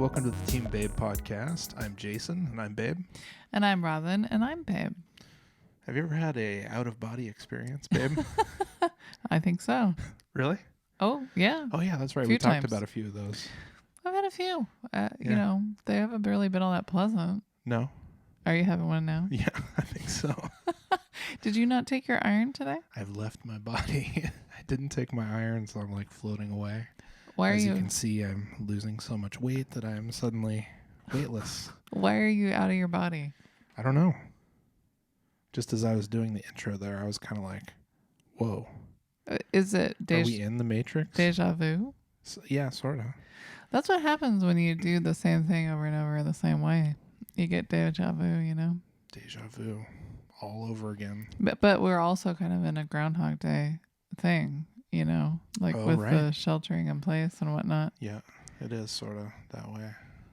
welcome to the Team Babe podcast. I'm Jason, and I'm Babe. And I'm Robin, and I'm Babe. Have you ever had a out-of-body experience, Babe? I think so. Really? Oh, yeah. Oh, yeah, that's right. We talked about a few of those. I've had a few. You know, they haven't really been all that pleasant. No? Are you having one now? Yeah, I think so. Did you not take your iron today? I've left my body. I didn't take my iron, so I'm like floating away. Why are As you? you can see, I'm losing so much weight that I'm suddenly weightless. Why are you out of your body? I don't know. Just as I was doing the intro there, I was kind of like, whoa. Is it Are we in the Matrix? Deja vu? So, yeah, sort of. That's what happens when you do the same thing over and over the same way. You get deja vu, you know? Deja vu. All over again. But we're also kind of in a Groundhog Day thing, you know? Like with the sheltering in place and whatnot. Yeah, it is sort of that way.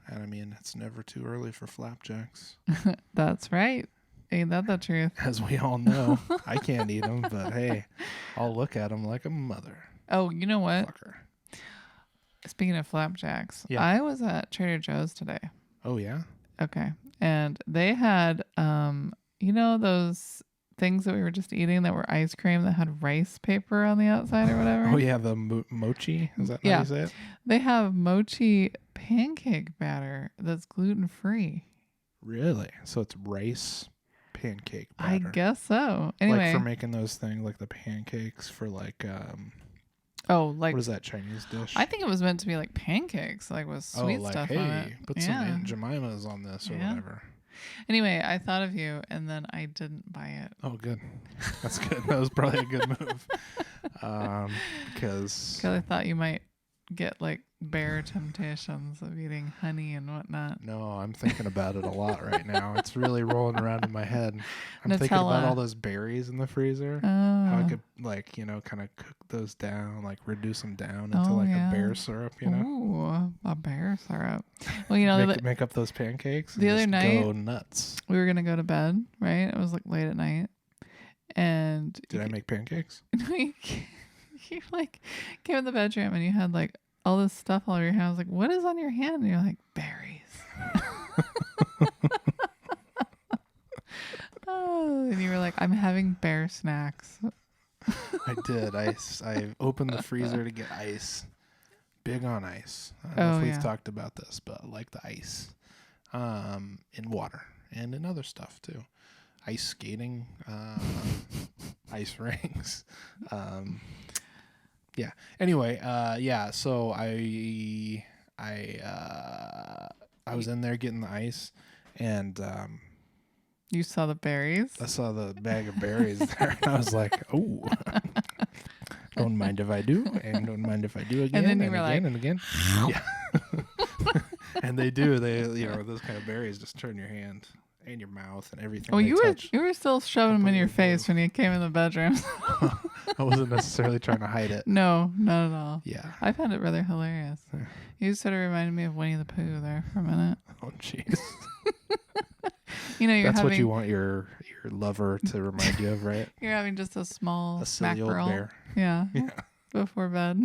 And I mean, it's never too early for flapjacks. That's right. Ain't that the truth? As we all know. I can't eat them, but hey, I'll look at them like a mother. Oh, you know what? Fucker. Speaking of flapjacks, yeah. I was at Trader Joe's today. Oh, yeah? Okay. And they had, you know, those things that we were just eating that were ice cream that had rice paper on the outside or whatever? Oh, yeah, the mochi? Is that how you say it? They have mochi pancake batter that's gluten-free. Really? So it's rice pancake batter. I guess so. Anyway. Like for making those things, like the pancakes for like... what is that Chinese dish? I think it was meant to be like pancakes, like with sweet stuff on it. Hey, put some Aunt Jemima's on this or whatever. Anyway, I thought of you, and then I didn't buy it. Oh, good. That's good. That was probably a good move. Because I thought you might get like bear temptations of eating honey and whatnot. No, I'm thinking about it a lot right now. It's really rolling around in my head. I'm Nutella. thinking about all those berries in the freezer. How I could, like, you know, kind of cook those down, like reduce them down into a bear syrup, you know? Ooh, a bear syrup. Well, you know, make up those pancakes. The other night, go nuts. We were gonna go to bed, right? It was like late at night, and did I make pancakes? You like came in the bedroom and you had like all this stuff all over your hand. I was like, what is on your hand? And you're like, berries. And you were like, I'm having bear snacks. I did. I opened the freezer to get ice. Big on ice. I don't know if we've talked about this, but I like the ice in water and in other stuff too. Ice skating, ice rings. Yeah. Anyway, so I was in there getting the ice, and you saw the berries? I saw the bag of berries there, and I was like, oh, don't mind if I do, and don't mind if I do again, and then and again. Yeah. And they do. They, you know, those kind of berries just turn your hand and your mouth and everything. Oh, you were still shoving them in your face when you came in the bedroom. I wasn't necessarily trying to hide it. No, not at all. Yeah. I found it rather hilarious. Yeah. You sort of reminded me of Winnie the Pooh there for a minute. Oh, jeez. You know, that's what you want your lover to remind you of, right? You're having just a small silly old bear. Yeah. Before bed.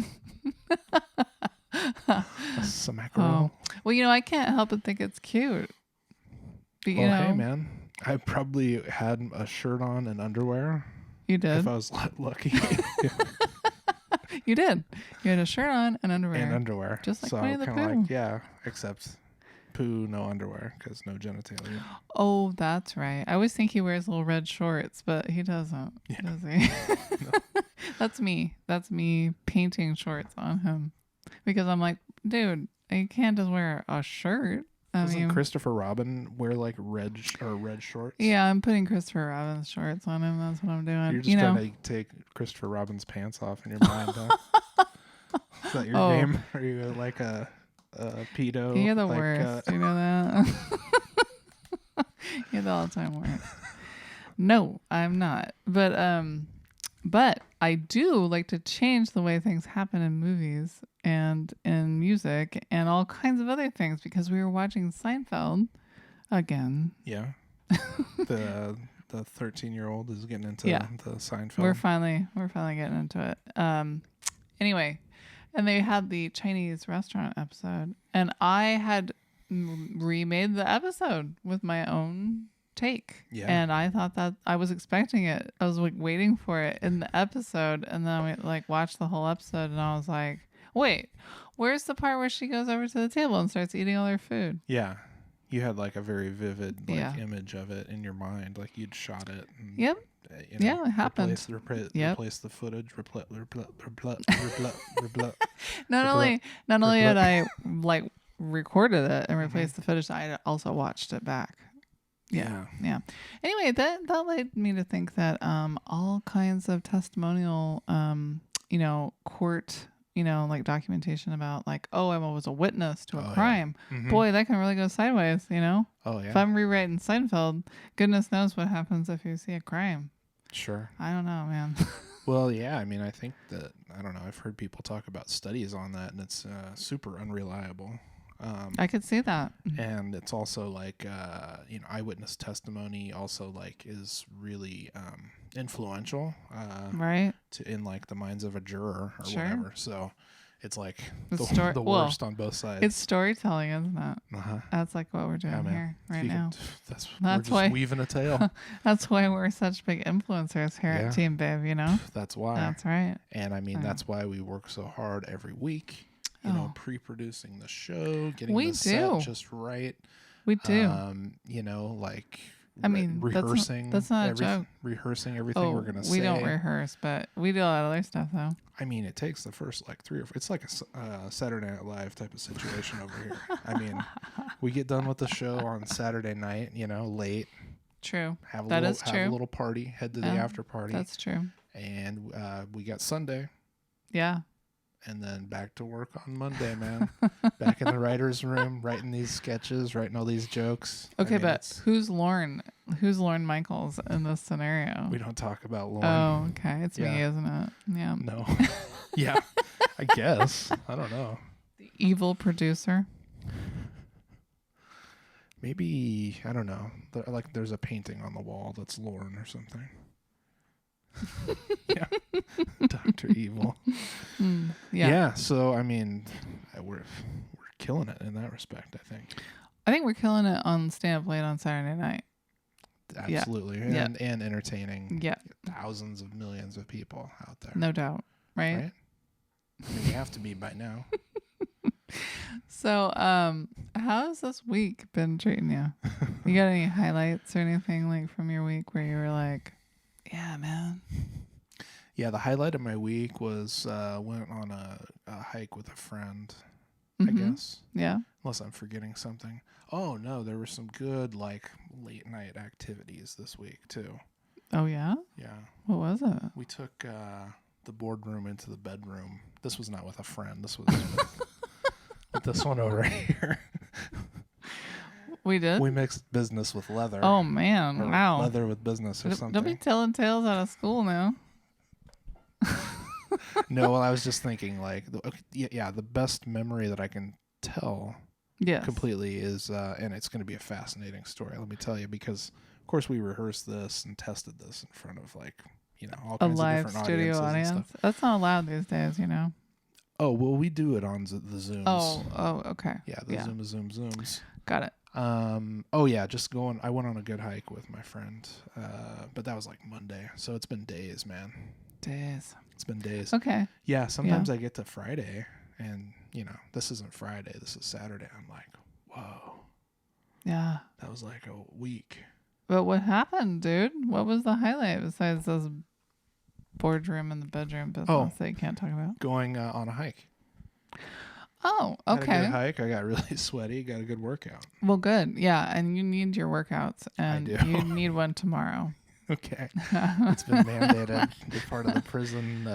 A smackerel. Well, you know, I can't help but think it's cute. But, you know, hey, man. I probably had a shirt on and underwear. You did? If I was lucky. You did. You had a shirt on and underwear. And underwear. Just like so Winnie the Pooh. Like, yeah, except Pooh, no underwear, because no genitalia. Oh, that's right. I always think he wears little red shorts, but he doesn't, does he? No. That's me. That's me painting shorts on him. Because I'm like, dude, you can't just wear a shirt. Doesn't Christopher Robin wear like red shorts? Yeah, I'm putting Christopher Robin's shorts on him. That's what I'm doing. You're just trying to take Christopher Robin's pants off in your mind, huh? Is that your game? Are you like a pedo? You're the worst. You know that? You're the all-time worst. No, I'm not. But I do like to change the way things happen in movies and in music and all kinds of other things because we were watching Seinfeld again. Yeah. The 13-year-old is getting into the Seinfeld. We're finally getting into it. Anyway, and they had the Chinese restaurant episode, and I had remade the episode with my own take. Yeah. And I thought that I was expecting it. I was like waiting for it in the episode, and then we like watched the whole episode, and I was like, wait, where's the part where she goes over to the table and starts eating all their food? Yeah. You had like a very vivid image of it in your mind, like you'd shot it. And, yep. You know, it happened. Replace the footage. Not only had I like recorded it and replaced the footage, I also watched it back. Yeah. Anyway, that led me to think that all kinds of testimonial, court, like documentation about like, oh, I was a witness to a crime. Yeah. Boy, that can really go sideways, Oh, yeah. If I'm rewriting Seinfeld, goodness knows what happens if you see a crime. Sure. I don't know, man. Well, yeah, I mean, I think that, I don't know, I've heard people talk about studies on that, and it's super unreliable. I could see that. And it's also like, eyewitness testimony also like is really influential, right? In like the minds of a juror or whatever. So it's like the worst on both sides. It's storytelling, isn't it? Uh-huh. That's like what we're doing here right now. We're just weaving a tale. That's why we're such big influencers here at Team Babe, That's why. That's right. And I mean, that's why we work so hard every week. Pre-producing the show, getting the set just right. We do. Rehearsing. That's not a joke. Rehearsing everything we're gonna say. We don't rehearse, but we do a lot of other stuff though. I mean, it takes the first like 3 or 4. It's like a Saturday Night Live type of situation over here. I mean, we get done with the show on Saturday night, late. True. Have a little party. Head to the after party. That's true. And we got Sunday. Yeah. And then back to work on Monday, man. Back in the writer's room, writing these sketches, writing all these jokes. Okay, but who's Lorne? Who's Lorne Michaels in this scenario? We don't talk about Lorne. Oh, okay. It's me, isn't it? Yeah. No. Yeah, I guess. I don't know. The evil producer. Maybe, I don't know. There's a painting on the wall that's Lorne or something. Yeah. Dr. Evil. Yeah. So I mean, we're killing it in that respect, I think we're killing it on stand up late on Saturday night. Absolutely. And entertaining thousands of millions of people out there. No doubt. Right? I mean, you have to be by now. So how's this week been treating you? You got any highlights or anything like from your week where you were like, yeah, man? Yeah, the highlight of my week was went on a hike with a friend, I guess. Yeah. Unless I'm forgetting something. Oh, no, there were some good, like, late-night activities this week, too. Oh, yeah? Yeah. What was it? We took the boardroom into the bedroom. This was not with a friend. This was with this one over here. We did? We mixed business with leather. Oh, man. Wow. Leather with business or something. Don't be telling tales out of school now. No, well, I was just thinking, like, the best memory that I can tell completely is, and it's going to be a fascinating story, let me tell you, because, of course, we rehearsed this and tested this in front of, like, all kinds of different studio audience. And stuff. That's not allowed these days, Oh, well, we do it on the Zooms. Oh, okay. Yeah, the Zooms. Got it. I went on a good hike with my friend, but that was like Monday, so it's been days, man. It's been days. Okay. Yeah, sometimes I get to Friday, and this isn't Friday, this is Saturday. I'm like, whoa. Yeah. That was like a week. But what happened, dude? What was the highlight besides those boardroom and the bedroom business that you can't talk about? Going on a hike. Oh, okay. Had a good hike. I got really sweaty. Got a good workout. Well, good. Yeah, and you need your workouts, and I do. You need one tomorrow. Okay. It's been mandated. You're part of the prison.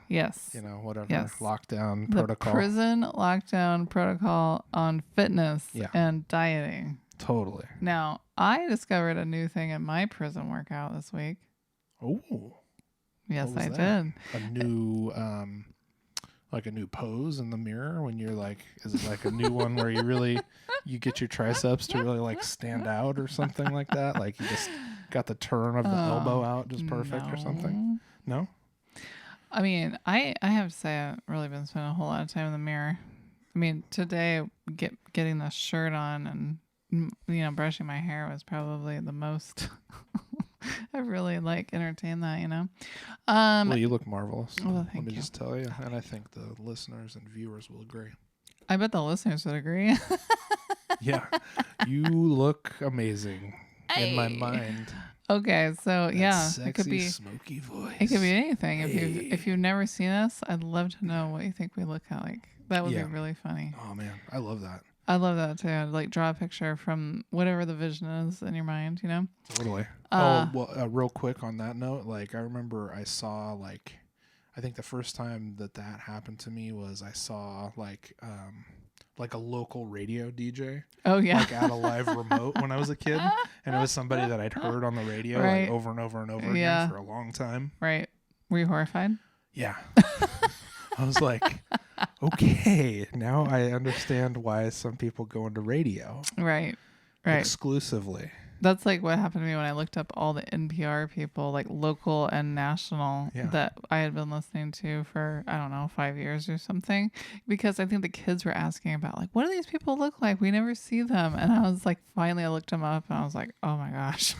Yes. Whatever. Yes. Lockdown the protocol. Prison lockdown protocol on fitness and dieting. Totally. Now, I discovered a new thing in my prison workout this week. Oh. Yes, I that? did. A new, like a new pose in the mirror when you're like, is it like a new one where you get your triceps to really like stand out or something like that? Like you just got the turn of the elbow out just perfect or something? No? I mean, I have to say I've really been spending a whole lot of time in the mirror. I mean, today getting the shirt on and brushing my hair was probably the most. I really entertained that. Well, you look marvelous. Well, Let me you. just tell you, and I think the listeners and viewers will agree. I bet the listeners would agree. Yeah, you look amazing in my mind. Okay, so Sexy, it could be smoky voice. It could be anything. Hey. If you've never seen us, I'd love to know what you think we look like. That would be really funny. Oh man, I love that. I love that too. I'd draw a picture from whatever the vision is in your mind. Totally. Real quick on that note, I remember I saw I think the first time that happened to me was I saw a local radio DJ. Oh yeah. At a live remote when I was a kid, and it was somebody that I'd heard on the radio over and over and over again for a long time. Right. Were you horrified? Yeah. I was like, okay, now I understand why some people go into radio. Right. Right. Exclusively. That's what happened to me when I looked up all the NPR people, local and national, that I had been listening to for, I don't know, 5 years or something. Because I think the kids were asking about, what do these people look like? We never see them. And I was finally I looked them up and I was like, oh my gosh.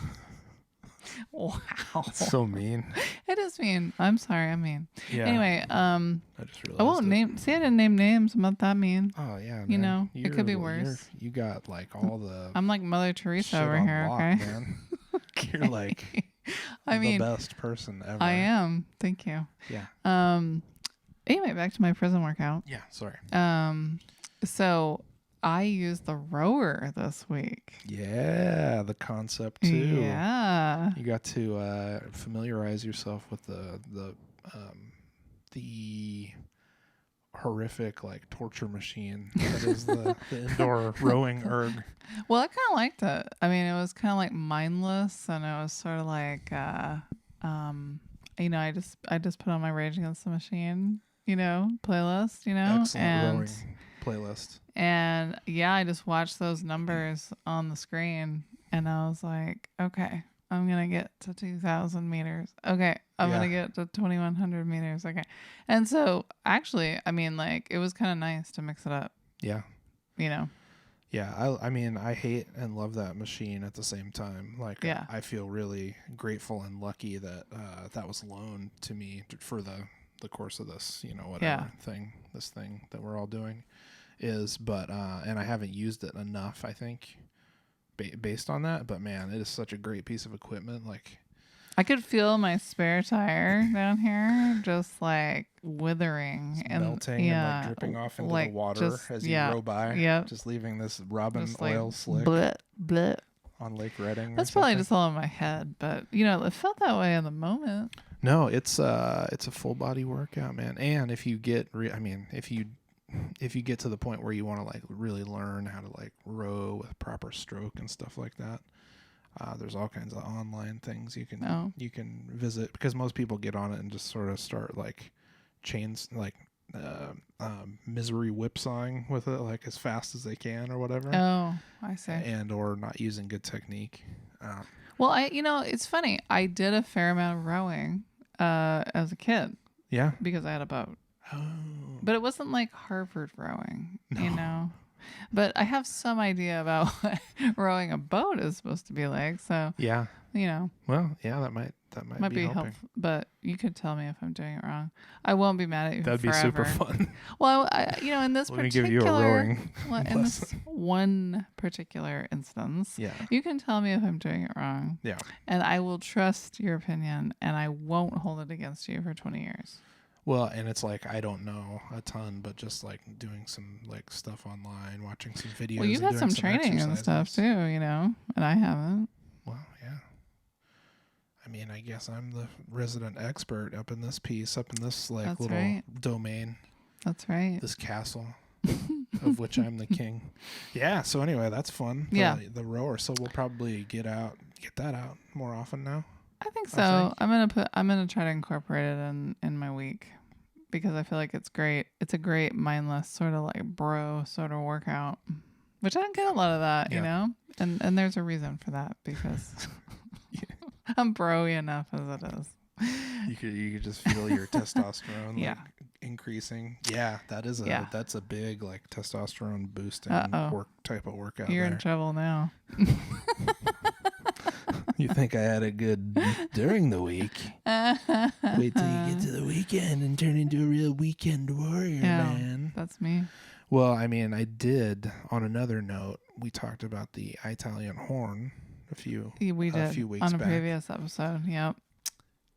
Wow. That's so mean. It is mean. I'm sorry. I'm mean. Yeah. Anyway, I just realized I won't name. See, I didn't name names. I'm not that mean. Oh yeah. Man. It could be worse. You got all the. I'm like Mother Teresa over here. Lock, okay. Man. You're the best person ever. I am. Thank you. Yeah. Anyway, back to my prison workout. Yeah. Sorry. So I used the rower this week. Yeah, the concept too. Yeah. You got to familiarize yourself with the horrific torture machine that is the indoor rowing erg. Well, I kind of liked it. I mean, it was kind of mindless, and it was sort of I just put on my Rage Against the Machine, playlist, Excellent and rowing playlist. And I just watched those numbers on the screen, and I was like, okay, I'm going to get to 2,000 meters. Okay, I'm going to get to 2,100 meters. Okay. And so, actually, I mean, it was kind of nice to mix it up. Yeah. Yeah, I mean, I hate and love that machine at the same time. I feel really grateful and lucky that that was loaned to me for the course of this, this thing that we're all doing. But and I haven't used it enough, I think, based on that. But man, it is such a great piece of equipment. I could feel my spare tire down here just withering and melting and dripping off into the water as you row by. Yeah, just leaving this Robin oil slick bleh. on Lake Redding. That's probably just all in my head, but it felt that way in the moment. No, it's a full body workout, man. And if you get, if you get to the point where you want to really learn how to row with proper stroke and stuff like that, there's all kinds of online things you can visit, because most people get on it and just sort of start chains misery whipsawing with it as fast as they can or whatever. Oh, I see. And or not using good technique. Well, it's funny. I did a fair amount of rowing as a kid. Yeah. Because I had a boat. Oh. But it wasn't Harvard rowing, But I have some idea about what rowing a boat is supposed to be like. So yeah, Well, yeah, that might be helpful. But you could tell me if I'm doing it wrong. I won't be mad at you. That'd forever. be super fun. Well, in this Let me give you a rowing in this one particular instance, you can tell me if I'm doing it wrong. Yeah, and I will trust your opinion, and I won't hold it against you for 20 years. Well, and it's I don't know a ton, but just doing some stuff online, watching some videos. Well, you've had some training and stuff too, and I haven't. Well, yeah. I mean, I guess I'm the resident expert up in this piece, up in this little domain. That's right. This castle of which I'm the king. Yeah. So anyway, that's fun. The rower. So we'll probably get that out more often now. I think so. I'm gonna try to incorporate it in my week, because I feel like it's great. It's a great mindless sort of bro sort of workout, which I don't get a lot of that, and there's a reason for that, because I'm bro-y enough as it is. You could just feel your testosterone increasing. Yeah, that's a big like testosterone boosting type of workout. You're in trouble now. You think I had it good during the week? Wait till you get to the weekend and turn into a real weekend warrior, man. That's me. Well, I mean, I did. On another note, we talked about the Italian horn a few weeks on a back. Previous episode. Yep.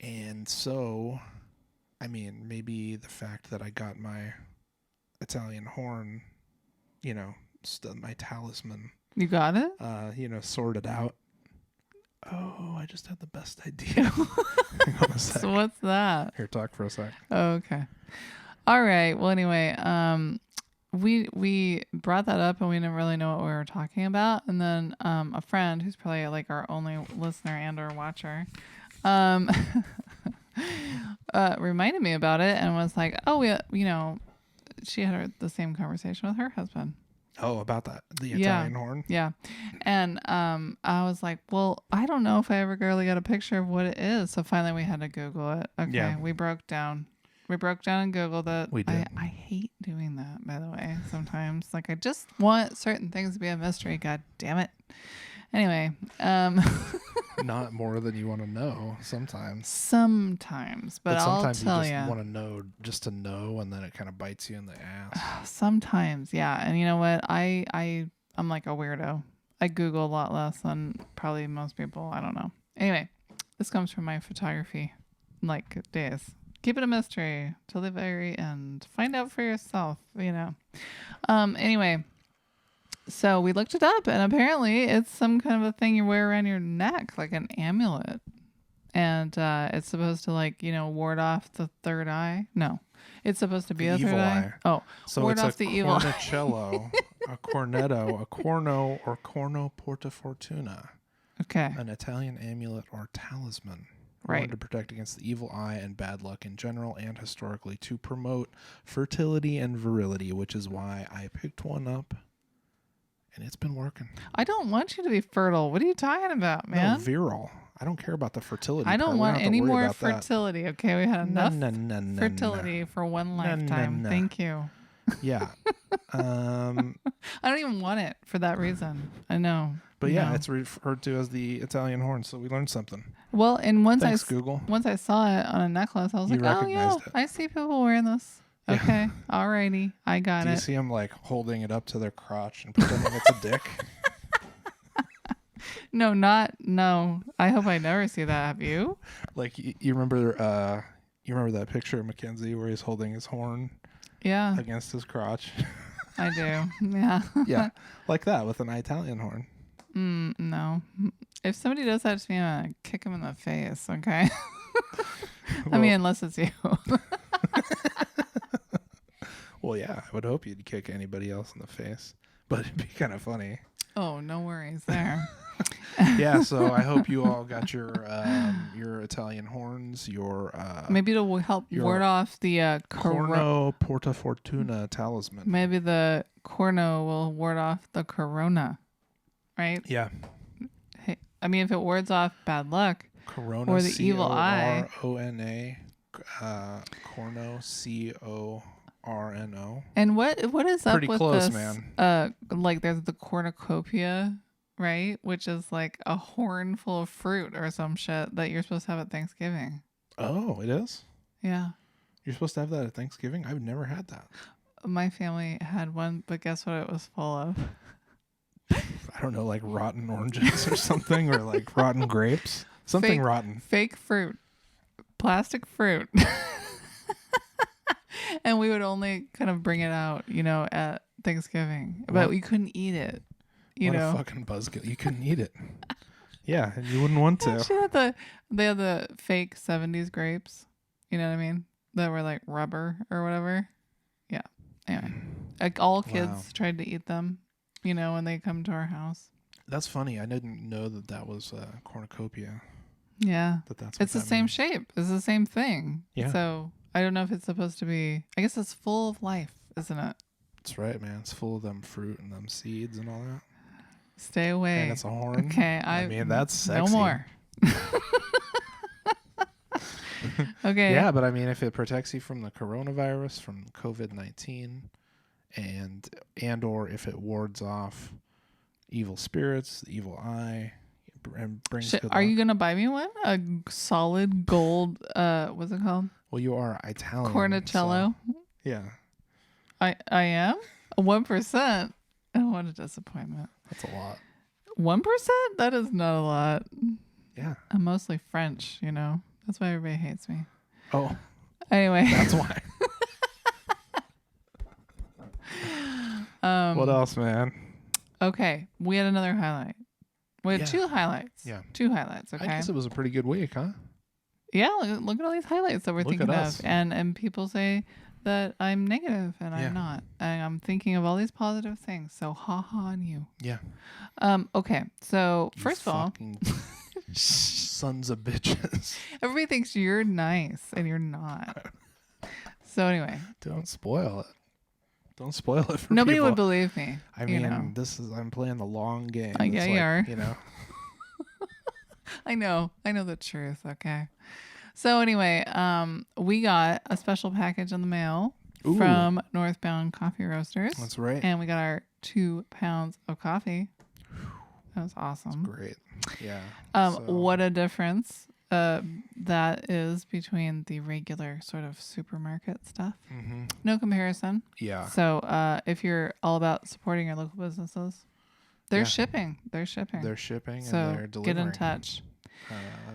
And so, I mean, maybe the fact that I got my Italian horn, my talisman. You got it? Sorted out. Oh, I just had the best idea. Hang on a sec. So what's that? Here, talk for a sec. Oh, okay. All right. Well, anyway, we brought that up and we didn't really know what we were talking about. And then a friend who's probably like our only listener and or watcher reminded me about it and was like, oh, she had the same conversation with her husband. Oh, about that. The Italian horn? Yeah. And I was like, well, I don't know if I ever really got a picture of what it is. So finally we had to Google it. Okay. Yeah. We broke down and Googled it. We did. I hate doing that, by the way, sometimes. Like, I just want certain things to be a mystery. God damn it. Anyway. Not more than you want to know sometimes. Sometimes. But sometimes I'll tell you just want to know just to know, and then it kind of bites you in the ass. Sometimes, yeah. And you know what? I'm like a weirdo. I Google a lot less than probably most people. I don't know. Anyway, this comes from my photography days. Keep it a mystery till the very end. Find out for yourself, Anyway, so we looked it up, and apparently it's some kind of a thing you wear around your neck, like an amulet. And it's supposed to, ward off the third eye. No, it's supposed to be a third eye. Oh, so ward it's off the evil eye. Cornicello, a cornetto, a corno, or corno porta fortuna. Okay. An Italian amulet or talisman. Right. To protect against the evil eye and bad luck in general and historically to promote fertility and virility, which is why I picked one up. And it's been working. I don't want you to be fertile. What are you talking about, man? No, virile. I don't care about the fertility. I don't want any more fertility. That. Okay, we had enough fertility for one lifetime. Thank you. Yeah. I don't even want it for that reason. I know. But yeah, it's referred to as the Italian horn, so we learned something. Well, and once Google. Once I saw it on a necklace, I was like, oh yeah, I see people wearing this. Okay, alrighty, I got it. Do you see them holding it up to their crotch and pretending it's a dick? No. I hope I never see that. Have you? You remember that picture of Mackenzie where he's holding his horn? Yeah. Against his crotch. I do. Yeah. Yeah, like that with an Italian horn. No. If somebody does that to me, I'm gonna kick him in the face. Okay. I mean, unless it's you. Well, yeah, I would hope you'd kick anybody else in the face, but it'd be kind of funny. Oh, no worries there. Yeah, so I hope you all got your Italian horns, maybe it'll help ward off the corno porta fortuna talisman. Maybe the corno will ward off the corona, right? Yeah. Hey, I mean, if it wards off bad luck corona or the evil eye, corona corno corno. And what is up Pretty with close, this? Man. There's the cornucopia, right? Which is like a horn full of fruit or some shit that you're supposed to have at Thanksgiving. Oh, it is? Yeah. You're supposed to have that at Thanksgiving? I've never had that. My family had one, but guess what it was full of? I don't know, like rotten oranges or something, or like rotten grapes. Something rotten. Fake fruit. Plastic fruit. And we would only kind of bring it out, at Thanksgiving. But we couldn't eat it. What a fucking buzzkill. You couldn't eat it. Yeah, and you wouldn't want to. They had the fake 70s grapes. You know what I mean? That were like rubber or whatever. Yeah. Anyway. All kids tried to eat them, when they come to our house. That's funny. I didn't know that was cornucopia. Yeah. It's the same shape. It's the same thing. Yeah. So I don't know if it's supposed to be. I guess it's full of life, isn't it? That's right, man. It's full of them fruit and them seeds and all that. Stay away. And it's a horn. Okay. I mean, that's sexy. No more. Okay. Yeah, but I mean, if it protects you from the coronavirus, from COVID-19, and or if it wards off evil spirits, the evil eye, and brings good Are luck. you gonna buy me one? A solid gold. What's it called? Well, you are Italian. Cornicello. So, yeah. I am 1%. Oh, what a disappointment. That's a lot. 1%? That is not a lot. Yeah. I'm mostly French, you know. That's why everybody hates me. Oh. Anyway. That's why. What else, man? Okay. We had another highlight. We had 2 highlights. Yeah. 2 highlights, okay? I guess it was a pretty good week, huh? Yeah, look at all these highlights that we're thinking of. And people say that I'm negative, and I'm not. And I'm thinking of all these positive things. So ha ha on you. Yeah. Okay. So first of all, sons of bitches. Everybody thinks you're nice, and you're not. So anyway, don't spoil it. Don't spoil it for nobody people. would believe me. I mean, I'm playing the long game. Yeah, you are. You know. I know the truth. Okay. So anyway, we got a special package in the mail from Northbound Coffee Roasters. That's right. And we got our 2 pounds of coffee. That was awesome. That's great. Yeah. What a difference that is between the regular sort of supermarket stuff. Mm-hmm. No comparison. Yeah. So if you're all about supporting your local businesses, they're shipping. They're shipping. They're shipping so and they're delivering. Get in touch.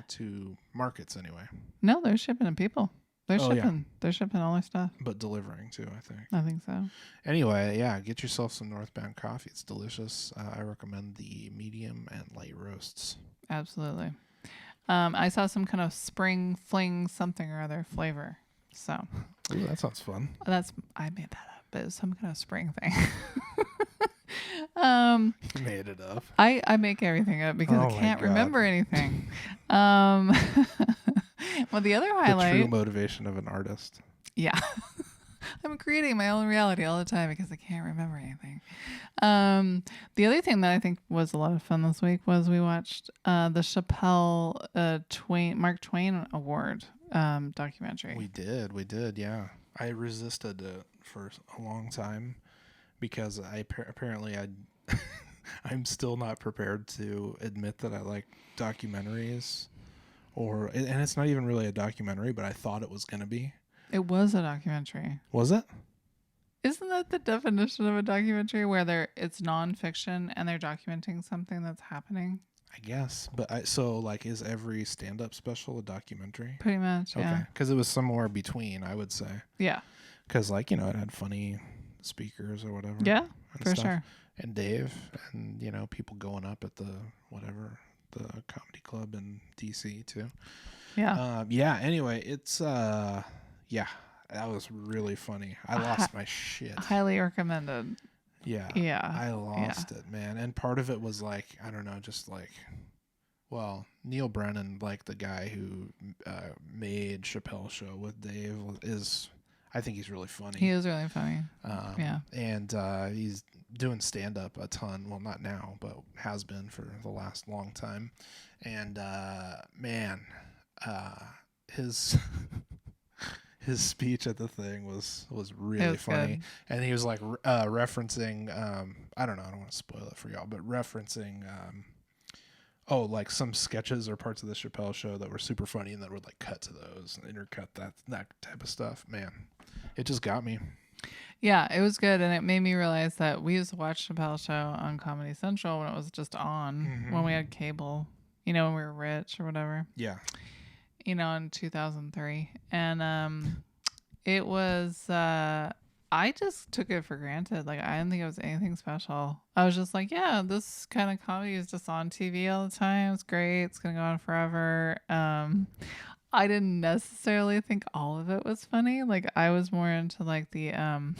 To markets anyway. No, they're shipping to people. They're shipping. Yeah. They're shipping all their stuff. But delivering too, I think. I think so. Anyway, yeah, get yourself some Northbound coffee. It's delicious. I recommend the medium and light roasts. Absolutely. I saw some kind of spring fling something or other flavor. So. Ooh, that sounds fun. I made that up, but it's some kind of spring thing. You made it up. I make everything up because I can't remember anything. Well, the other highlight. The true motivation of an artist. Yeah. I'm creating my own reality all the time because I can't remember anything. The other thing that I think was a lot of fun this week was we watched the Chappelle Mark Twain Award documentary. We did, yeah. I resisted it for a long time because I'm still not prepared to admit that I like documentaries, and it's not even really a documentary, but I thought it was going to be. It was a documentary. Was it? Isn't that the definition of a documentary, where it's nonfiction and they're documenting something that's happening? I guess, but is every stand-up special a documentary? Pretty much, yeah. Okay, because it was somewhere between, I would say. Yeah. Because it had funny speakers or whatever. Yeah, for sure. And Dave, and people going up at the comedy club in DC too. Yeah. Anyway, it's that was really funny. I lost my shit. Highly recommended. Yeah. I lost it, man. And part of it was Neil Brennan, the guy who made Chappelle's Show with Dave, I think he's really funny. He is really funny. And he's doing stand-up a ton. Well, not now, but has been for the last long time. And, his his speech at the thing was really funny. Good. And he was referencing, I don't want to spoil it for y'all, but referencing, some sketches or parts of the Chappelle Show that were super funny and that would cut to those and intercut that type of stuff. Man, it just got me. Yeah, it was good. And it made me realize that we used to watch Chappelle Show on Comedy Central when it was just on, when we had cable, when we were rich or whatever. Yeah. In 2003. And it was, I just took it for granted. I didn't think it was anything special. I was just this kind of comedy is just on TV all the time. It's great. It's going to go on forever. I didn't necessarily think all of it was funny. I was more into the,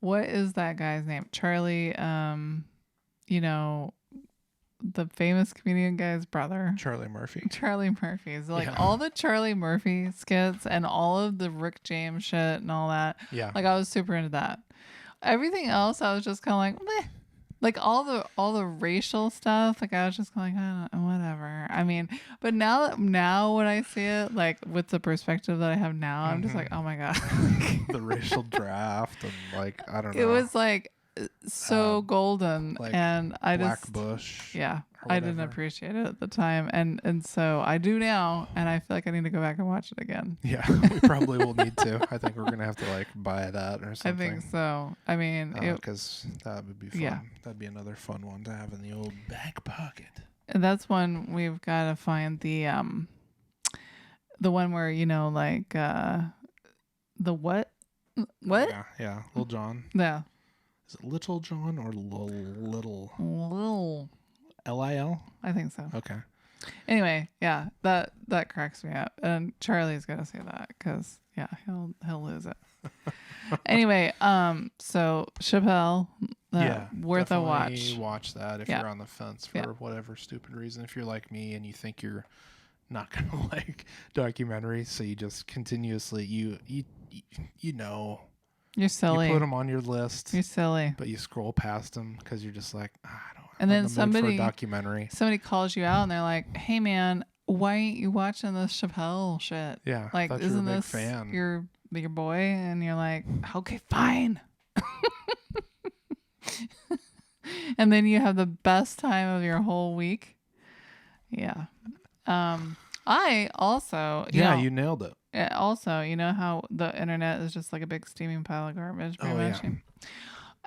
what is that guy's name? Charlie, the famous comedian guy's brother. Charlie Murphy. Charlie Murphy's all the Charlie Murphy skits and all of the Rick James shit and all that. Yeah. I was super into that. Everything else, I was just kind of meh. Like all the racial stuff, like I was just going, whatever. I mean, but now when I see it, like with the perspective that I have now, I'm just like, oh my God. The racial draft and like, I don't know. It was like so golden, like and I Black just Bush. yeah, I didn't appreciate it at the time, and so I do now, and I feel like I need to go back and watch it again. Yeah, we probably will need to. I think we're gonna have to like buy that or something. I think so. I mean, because that would be fun. Yeah. That'd be another fun one to have in the old back pocket. and that's one we've got to find the one where like the what Yeah, Little John. Yeah. Is it Little John or Little? Lil. Lil? I think so. Okay. Anyway, yeah, that cracks me up, and Charlie's got to say that because he'll lose it. Anyway, so Chappelle, worth a watch. Watch that if you're on the fence for whatever stupid reason. If you're like me and you think you're not gonna like documentaries, so you just continuously you know. You're silly. You put them on your list. You're silly. But you scroll past them because you're just like, I don't. And then somebody documentary. Somebody calls you out and they're like, "Hey man, why ain't you watching this Chappelle shit? Yeah, like isn't this fan. your boy?" And you're like, "Okay, fine." And then you have the best time of your whole week. Yeah. I also you nailed it. Also, you know how the internet is just like a big steaming pile of garbage, pretty much. Yeah.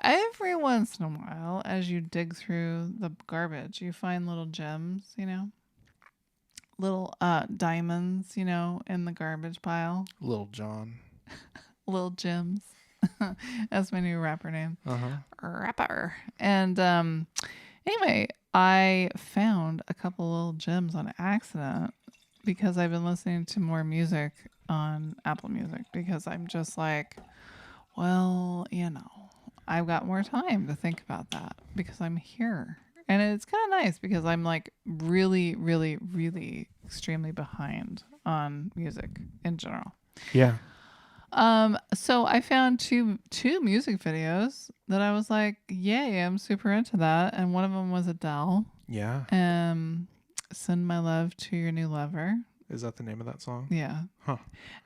Every once in a while, as you dig through the garbage, you find little gems, little diamonds, in the garbage pile. Little John. Little gems. That's my new rapper name. Rapper. And anyway, I found a couple little gems on accident because I've been listening to more music on Apple Music because I'm just like, well, I've got more time to think about that because I'm here. And it's kind of nice because I'm like really, really, really extremely behind on music in general. Yeah. So I found two music videos that I was like, yay, I'm super into that. And one of them was Adele. Yeah. Send My Love to Your New Lover. Is that the name of that song? Yeah. Huh.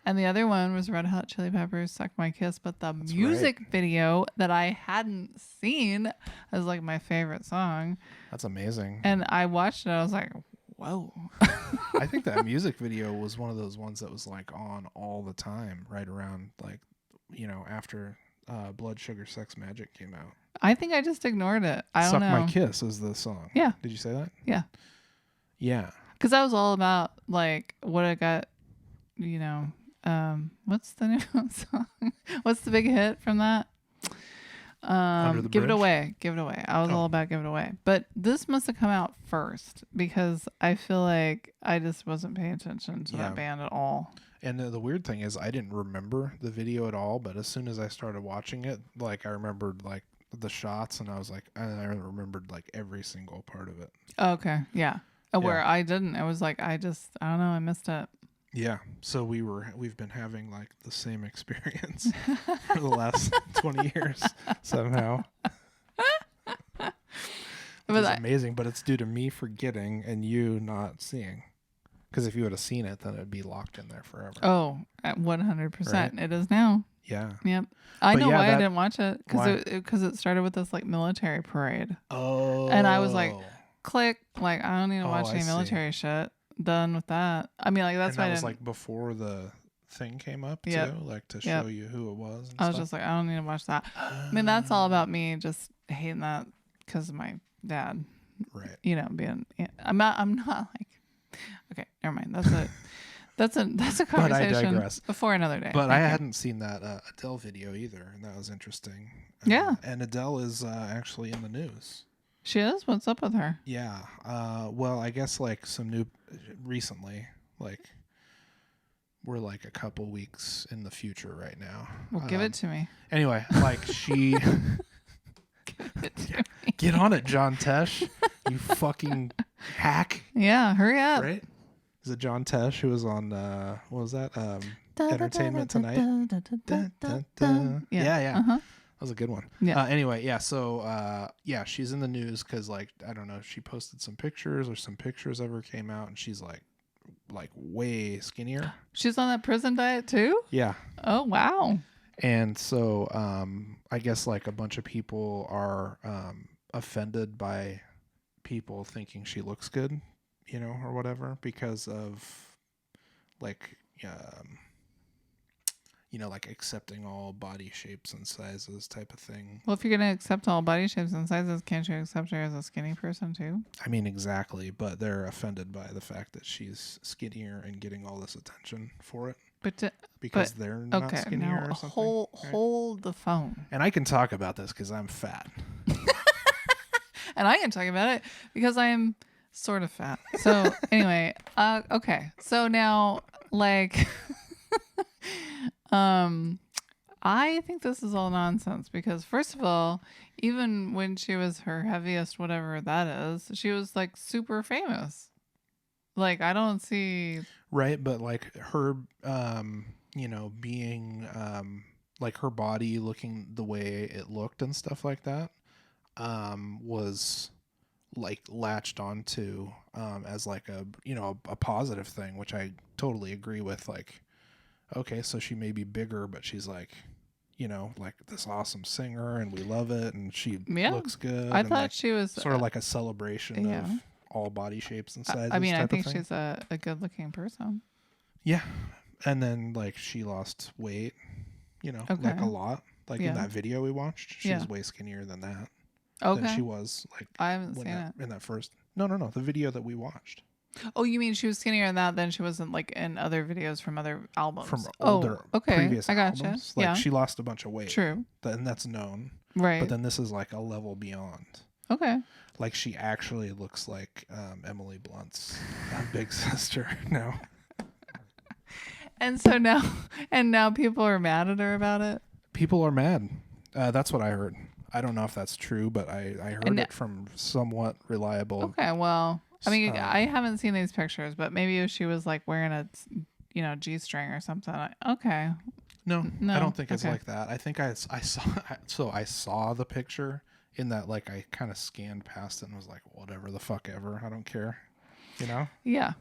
And the other one was Red Hot Chili Peppers, Suck My Kiss. But the music video that I hadn't seen is like my favorite song. That's amazing. And I watched it. I was like, whoa. I think that music video was one of those ones that was like on all the time, right around like, after Blood Sugar Sex Magic came out. I think I just ignored it. I don't know. Suck My Kiss is the song. Yeah. Did you say that? Yeah. Yeah. Because that was all about like what I got, what's the new song? What's the big hit from that? Give It Away. Give It Away. I was all about Give It Away. But this must have come out first because I feel like I just wasn't paying attention to that band at all. And the weird thing is I didn't remember the video at all, but as soon as I started watching it, like I remembered like the shots and I was like, I remembered like every single part of it. Okay. Yeah. Where I didn't. It was like, I don't know. I missed it. Yeah. So we've been having like the same experience for the last 20 years somehow. It's amazing, but it's due to me forgetting and you not seeing. Because if you would have seen it, then it'd be locked in there forever. Oh, at 100%. Right? It is now. Yeah. Yep. I know why I didn't watch it. Because it started with this like military parade. Oh. And I was like, click, like I don't need to watch any military shit. Done with that. I mean, like that's why that was like before the thing came up too, like to show you who it was. And I was just like, I don't need to watch that. I mean, that's all about me just hating that because of my dad. Right. Being. I'm not like. Okay, never mind. That's a conversation. But I digress. Before another day. But I hadn't seen that Adele video either, and that was interesting. Yeah. And Adele is actually in the news. She is? What's up with her? Yeah. Well, I guess like some new recently, like we're like a couple weeks in the future right now. Well, give it to me. Anyway, like she get on it, John Tesh. You fucking hack. Yeah, hurry up. Right? Is it John Tesh who was on what was that? Entertainment Tonight? Yeah. Uh-huh. was a good one. Yeah. Anyway, yeah. So, yeah, she's in the news because, like, I don't know, she posted some pictures or some pictures of her came out, and she's like way skinnier. She's on that prison diet too? Yeah. Oh, wow. And so, I guess like a bunch of people are offended by people thinking she looks good, you know, or whatever, because of like, you know, like accepting all body shapes and sizes type of thing. Well, if you're going to accept all body shapes and sizes, can't you accept her as a skinny person too? I mean, exactly, but they're offended by the fact that she's skinnier and getting all this attention for it. Because they're not skinnier or something. Hold the phone. And I can talk about this because I'm fat. And I can talk about it because I'm sort of fat. So anyway, okay. So now, like, I think this is all nonsense because, first of all, even when she was her heaviest, whatever that is, she was like super famous. Like, I don't see. Right. But like her, you know, being like her body looking the way it looked and stuff like that, was like latched onto as like a, you know, a positive thing, which I totally agree with. Like, okay, so she may be bigger, but she's like, you know, like this awesome singer and we love it and she looks good. I and thought like, she was sort of like a celebration of all body shapes and sizes. I mean, I think she's a good looking person. Yeah. And then like she lost weight, you know, like a lot. Like in that video we watched, she was way skinnier than that. Okay. Than she was like I haven't seen it. In that first. No, the video that we watched. Oh, you mean she was skinnier than that than she wasn't like in other videos from other albums? From older previous I gotcha. albums. Like she lost a bunch of weight. True. And that's known. Right. But then this is like a level beyond. Okay. Like she actually looks like Emily Blunt's big sister now. And so now people are mad at her about it? People are mad. That's what I heard. I don't know if that's true, but I heard it from somewhat reliable. Okay, well, I mean, I haven't seen these pictures, but maybe if she was like wearing a, you know, G-string or something. Okay. No, I don't think it's like that. I think I saw the picture in that, like, I kind of scanned past it and was like, whatever the fuck ever. I don't care. You know? Yeah.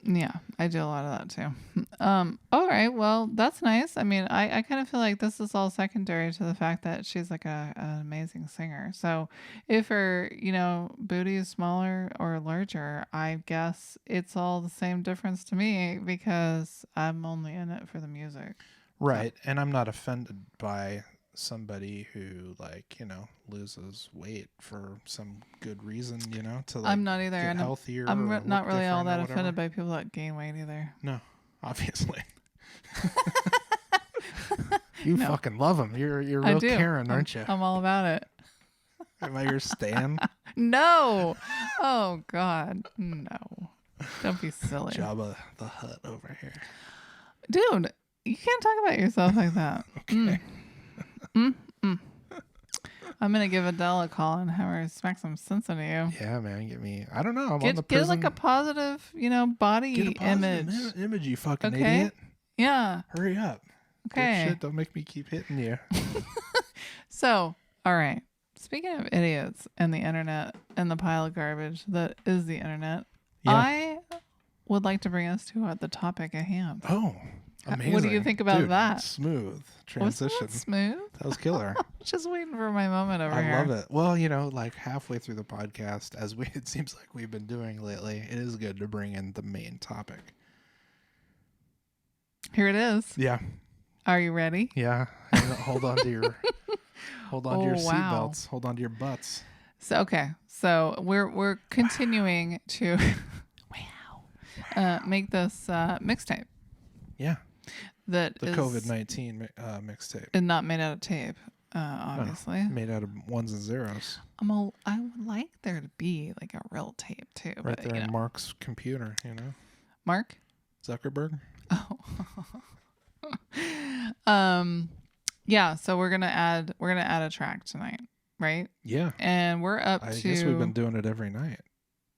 Yeah, I do a lot of that too. All right, well, that's nice. I mean, I kind of feel like this is all secondary to the fact that she's like an amazing singer. So if her, you know, booty is smaller or larger, I guess it's all the same difference to me because I'm only in it for the music. Right, so. And I'm not offended by somebody who, like, you know, loses weight for some good reason, you know, to like, I'm not either, get healthier. I'm not really all that offended by people that gain weight either. No, obviously. You fucking love them. You're real Karen, aren't you? I'm all about it. Am I your stan? No. Oh God, no. Don't be silly. Jabba the Hutt over here, dude. You can't talk about yourself like that. Okay. I'm gonna give Adele a call and have her smack some sense into you. Yeah, man, get me. I don't know. I'm on the prison. Get like a positive, you know, body image. Image, you fucking idiot. Yeah. Hurry up. Okay. Good shit, don't make me keep hitting you. So, all right. Speaking of idiots and the internet and the pile of garbage that is the internet, I would like to bring us to the topic at hand. Oh. Amazing. What do you think about that? Smooth transition. Wasn't that smooth? That was killer. Just waiting for my moment over here. I love it. Well, you know, like halfway through the podcast, as it seems like we've been doing lately, it is good to bring in the main topic. Here it is. Yeah. Are you ready? Yeah. Hold on to your seatbelts. Hold on to your butts. So okay. So we're continuing to make this mixtape. Yeah. That the COVID-19 mixtape. And not made out of tape, obviously. Made out of ones and zeros. I would like there to be like a real tape too. Right there in Mark's computer, you know. Mark Zuckerberg. Oh. Yeah. So we're gonna add a track tonight, right? Yeah. And we're up to. I guess we've been doing it every night.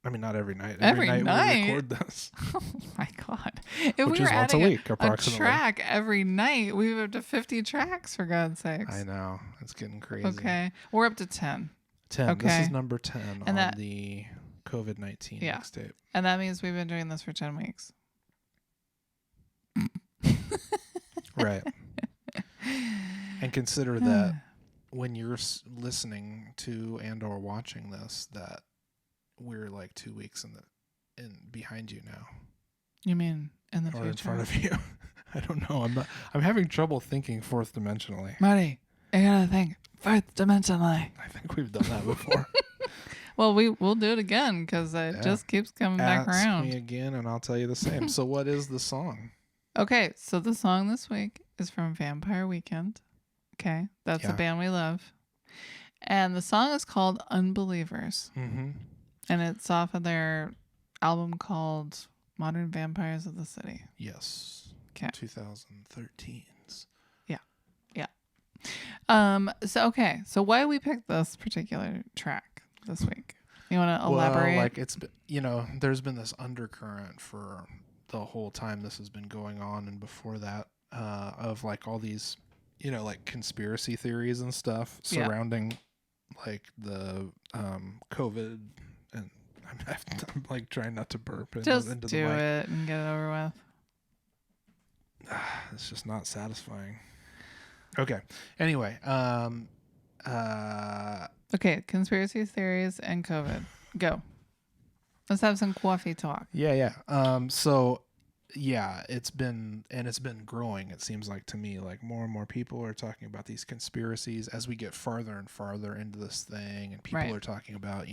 I mean, not every night. Every night night? we record this. Oh my God. If Which we is were once a adding week, a approximately. track every night, we would up to 50 tracks, for God's sakes. I know. It's getting crazy. Okay. We're up to 10. 10. Okay. This is number 10 and on the COVID-19 mixtape. And that means we've been doing this for 10 weeks. Right. And consider that when you're listening to and or watching this, that we're like 2 weeks in behind you now. You mean in the or future? In front of you. I don't know. I'm having trouble thinking fourth dimensionally. Marty, you gotta think fourth dimensionally. I think we've done that before. Well, we'll do it again because it just keeps coming back around. Ask me again and I'll tell you the same. So what is the song? Okay, so the song this week is from Vampire Weekend. Okay, that's a band we love. And the song is called Unbelievers. Mm-hmm. And it's off of their album called Modern Vampires of the City. Yes. Okay. 2013's. Yeah. So why we picked this particular track this week? You want to elaborate? Well, like it's there's been this undercurrent for the whole time this has been going on, and before that, of like all these, like conspiracy theories and stuff surrounding like the COVID, and I'm like trying not to burp into just the do mic. it and get it over with. It's just not satisfying. Okay. Anyway, okay, conspiracy theories and COVID. Go. Let's have some coffee talk. Yeah. So it's been growing. It seems like to me, like more and more people are talking about these conspiracies as we get farther and farther into this thing, and people are talking about,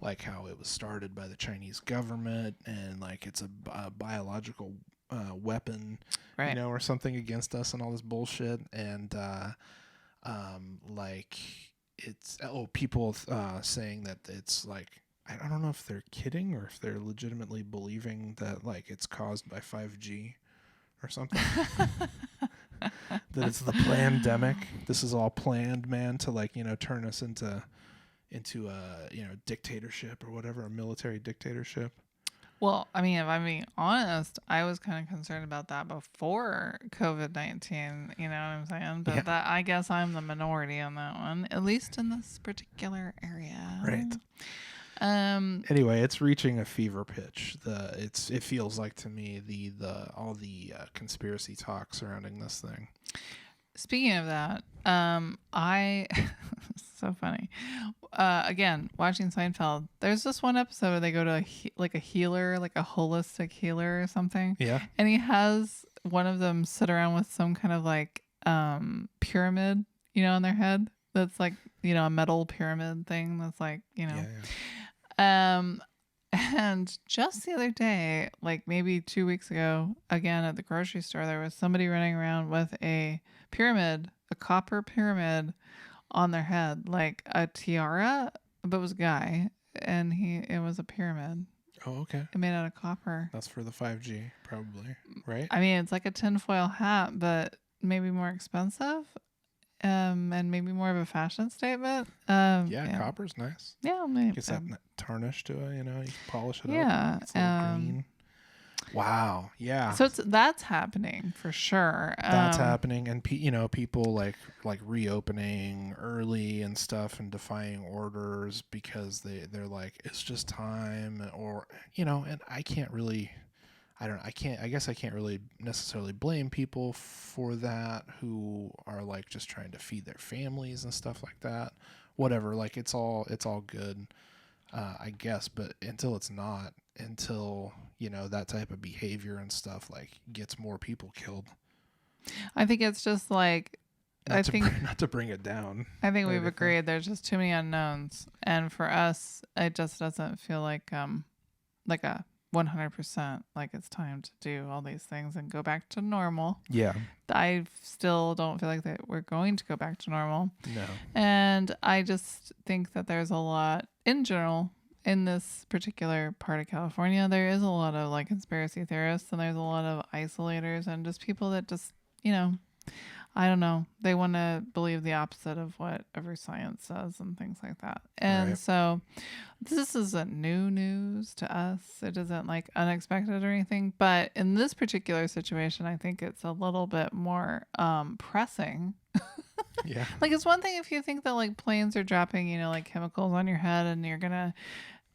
like how it was started by the Chinese government and like it's a biological weapon, or something against us and all this bullshit. And like it's people saying that it's like, I don't know if they're kidding or if they're legitimately believing that like it's caused by 5G or something. That it's the plandemic. This is all planned, man, to like, turn us into a dictatorship or whatever, a military dictatorship. Well, I mean, if I'm being honest, I was kind of concerned about that before COVID-19, you know what I'm saying? But that, I guess I'm the minority on that one, at least in this particular area. Right. Anyway, it's reaching a fever pitch. It feels like to me all the conspiracy talk surrounding this thing. Speaking of that, so funny. Again, watching Seinfeld, there's this one episode where they go to a healer, like a holistic healer or something. Yeah. And he has one of them sit around with some kind of like pyramid, on their head. That's like, a metal pyramid thing. That's like, And just the other day, like maybe 2 weeks ago, again at the grocery store, there was somebody running around with a pyramid, a copper pyramid on their head, like a tiara, but it was a guy, and it was a pyramid. Oh, okay. It made out of copper. That's for the 5G, probably, right? I mean, it's like a tinfoil hat, but maybe more expensive. And maybe more of a fashion statement. Copper's nice. Yeah, maybe. Gets that tarnish to it, you can polish it up. Yeah. It's a little green. Wow. Yeah. So that's happening for sure. That's happening, and people like reopening early and stuff, and defying orders because they're like, it's just time, or and I can't really. I guess I can't really necessarily blame people for that who are like just trying to feed their families and stuff like that. Whatever, like it's all good, I guess, but until that type of behavior and stuff like gets more people killed. I think it's just like not to bring it down. I think we've agreed there's just too many unknowns, and for us, it just doesn't feel like a 100% like it's time to do all these things and go back to normal. Yeah. I still don't feel like that we're going to go back to normal. No. And I just think that there's a lot in general in this particular part of California. There is a lot of like conspiracy theorists, and there's a lot of isolators and just people that just, I don't know. They want to believe the opposite of what every science says and things like that. And so this isn't new news to us. It isn't like unexpected or anything. But in this particular situation, I think it's a little bit more pressing. Yeah. Like, it's one thing if you think that like planes are dropping, you know, like chemicals on your head and you're going to,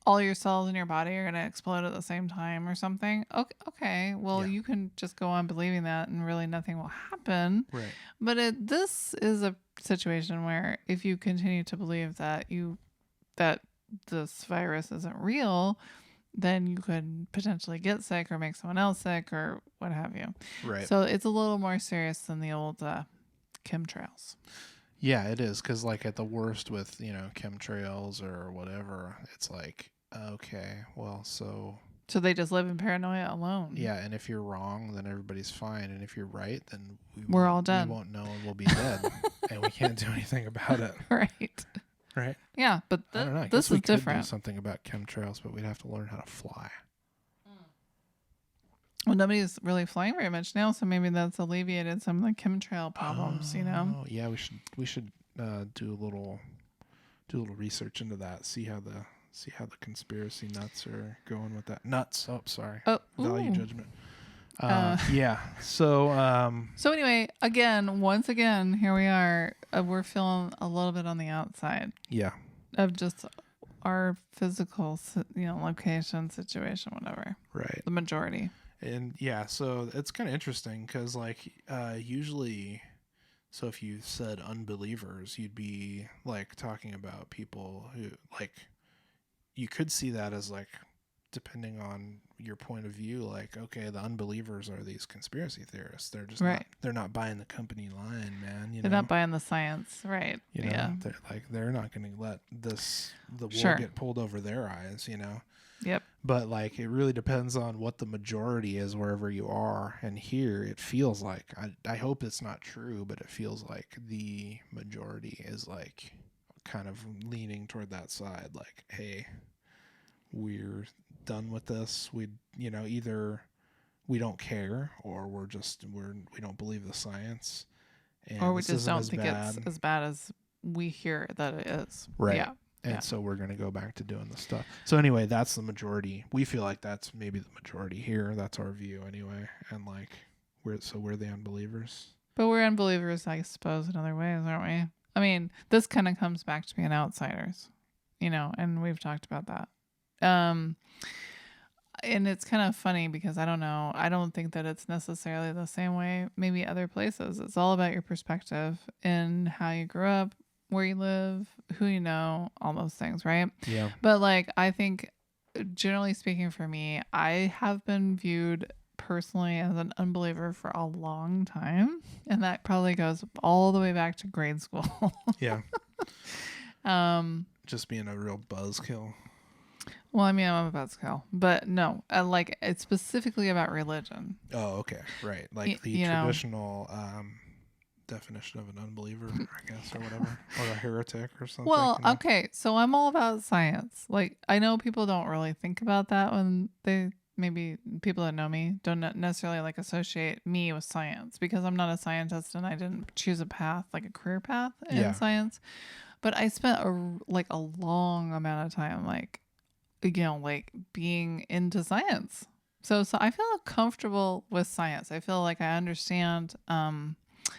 all your cells in your body are going to explode at the same time or something. Okay. Well, you can just go on believing that and really nothing will happen. Right. But this is a situation where if you continue to believe that that this virus isn't real, then you could potentially get sick or make someone else sick or what have you. Right. So it's a little more serious than the old chemtrails. Yeah, it is. Because, like, at the worst with, you know, chemtrails or whatever, it's like, okay, well, so they just live in paranoia alone. Yeah, and if you're wrong, then everybody's fine. And if you're right, then we're all done. We won't know and we'll be dead. And we can't do anything about it. Right. Right? Yeah, but I don't know. I this guess we is could different. do something about chemtrails, but we'd have to learn how to fly. Well, nobody's really flying very much now, so maybe that's alleviated some of the chemtrail problems, you know? Yeah, we should do a little research into that, see how the conspiracy nuts are going with that. Nuts. Oh, sorry. Oh, value judgment. Yeah. So. So anyway, once again, here we are. We're feeling a little bit on the outside. Yeah. Of just our physical, location, situation, whatever. Right. The majority. And yeah, so it's kind of interesting because, like, usually, so if you said unbelievers, you'd be like talking about people who, like, you could see that as, like, depending on your point of view, like, okay, the unbelievers are these conspiracy theorists. They're just they're not buying the company line, man. They're not buying the science, right? You know, yeah. They're not going to let the wool get pulled over their eyes, you know. Yep. But, like, it really depends on what the majority is wherever you are. And here it feels like, I hope it's not true, but it feels like the majority is, like, kind of leaning toward that side. Like, hey, we're done with this. Either we don't care or we don't believe the science. And or we just don't think it's as bad as we hear that it is. Right. Yeah. And so we're going to go back to doing the stuff. So anyway, that's the majority. We feel like that's maybe the majority here. That's our view anyway. And, like, we're the unbelievers. But we're unbelievers, I suppose, in other ways, aren't we? I mean, this kind of comes back to being outsiders, and we've talked about that. And it's kind of funny because I don't know. I don't think that it's necessarily the same way maybe other places. It's all about your perspective and how you grew up, where you live, who you know, all those things, right? Yeah. But, like, I think generally speaking for me, I have been viewed personally as an unbeliever for a long time. And that probably goes all the way back to grade school. Yeah. Just being a real buzzkill. Well, I mean, I'm a buzzkill, but no, like, it's specifically about religion. Oh, okay. Right. Like the traditional definition of an unbeliever, I guess, or whatever, or a heretic or something. Well, okay, so I'm all about science. Like, I know people don't really think about that when maybe people that know me don't necessarily, like, associate me with science because I'm not a scientist and I didn't choose a path, like a career path in science. But I spent a long amount of time, like, being into science. So I feel comfortable with science. I feel like I understand,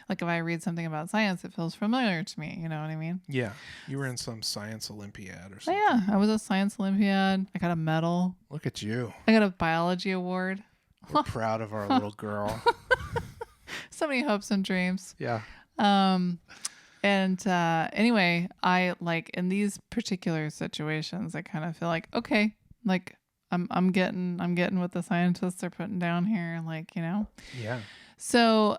like, if I read something about science, it feels familiar to me. You know what I mean? Yeah. You were in some science Olympiad or something. Yeah, I was a science Olympiad. I got a medal. Look at you. I got a biology award. We're proud of our little girl. So many hopes and dreams. Yeah. And anyway, I, like, in these particular situations, I kind of feel like, okay, like, I'm getting what the scientists are putting down here, like, Yeah. So,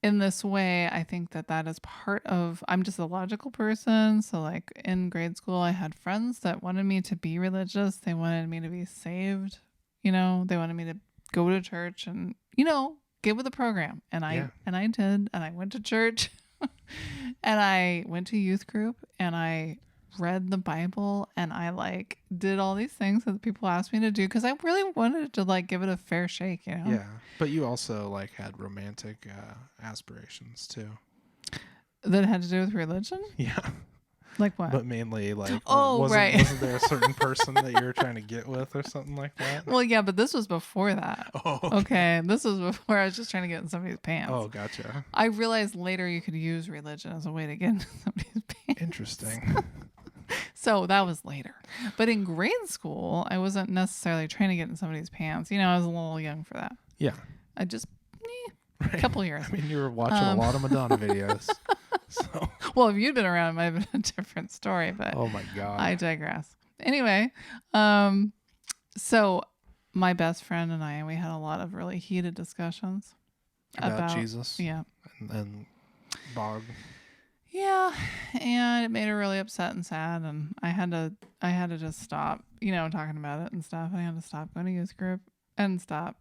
in this way, I think that is part of, I'm just a logical person. So, like, in grade school, I had friends that wanted me to be religious. They wanted me to be saved. They wanted me to go to church and, get with the program. And I did, and I went to church and I went to youth group and I read the Bible and I like did all these things that people asked me to do because I really wanted to like give it a fair shake, you know? Yeah. But you also like had romantic aspirations too. That had to do with religion? Yeah. Like what? But mainly like, right. Wasn't there a certain person that you were trying to get with or something like that? Well, yeah, but this was before that. Oh, okay. This was before I was just trying to get in somebody's pants. Oh, gotcha. I realized later you could use religion as a way to get into somebody's pants. Interesting. So that was later. But in grade school, I wasn't necessarily trying to get in somebody's pants. You know, I was a little young for that. Yeah. I just, a couple years. I mean, you were watching a lot of Madonna videos. So. Well, if you'd been around, it might have been a different story, but oh my God. I digress. Anyway, so my best friend and I, we had a lot of really heated discussions about Jesus. Yeah. And Bog. Yeah, and it made her really upset and sad, and I had to just stop, talking about it and stuff. I had to stop going to youth group and stop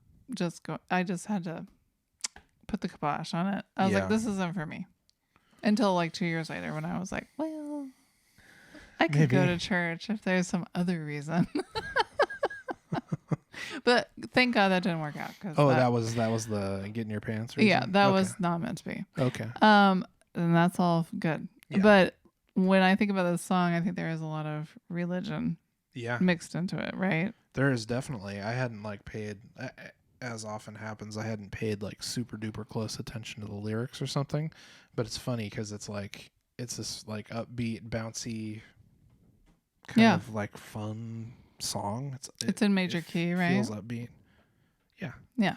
I just had to put the kibosh on it. I was like, this isn't for me. Until like 2 years later when I was like, well, I could go to church if there's some other reason. But thank God that didn't work out. That was the getting your pants reason? Yeah, that was not meant to be. Okay. And that's all good. Yeah. But when I think about this song, I think there is a lot of religion mixed into it, right? There is definitely. I hadn't like paid, as often happens, I hadn't paid like super duper close attention to the lyrics or something. But it's funny because it's this like upbeat, bouncy, kind of like fun song. It's in major key, right? Feels upbeat. Yeah. Yeah.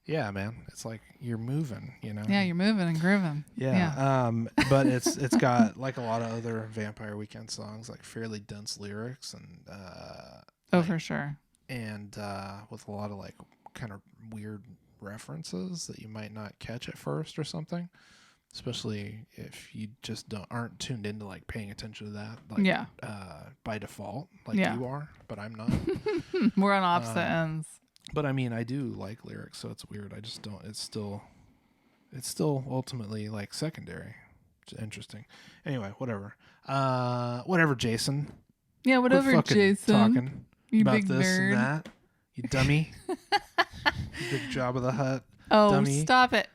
Yeah, man. It's like you're moving, Yeah, you're moving and grooving. Yeah. But it's got like a lot of other Vampire Weekend songs, like fairly dense lyrics and for sure. And with a lot of like kind of weird references that you might not catch at first or something. Especially if you just aren't tuned into like paying attention to that, like by default, like you are, but I'm not. We're on opposite ends. But I mean, I do like lyrics, so it's weird. I just don't. It's still ultimately like secondary. Which is interesting. Anyway, whatever. Whatever, Jason. Yeah, whatever, Jason. Talking you about big this nerd. and that. You dummy. Big Job of the Hut. Oh, dummy. Stop it.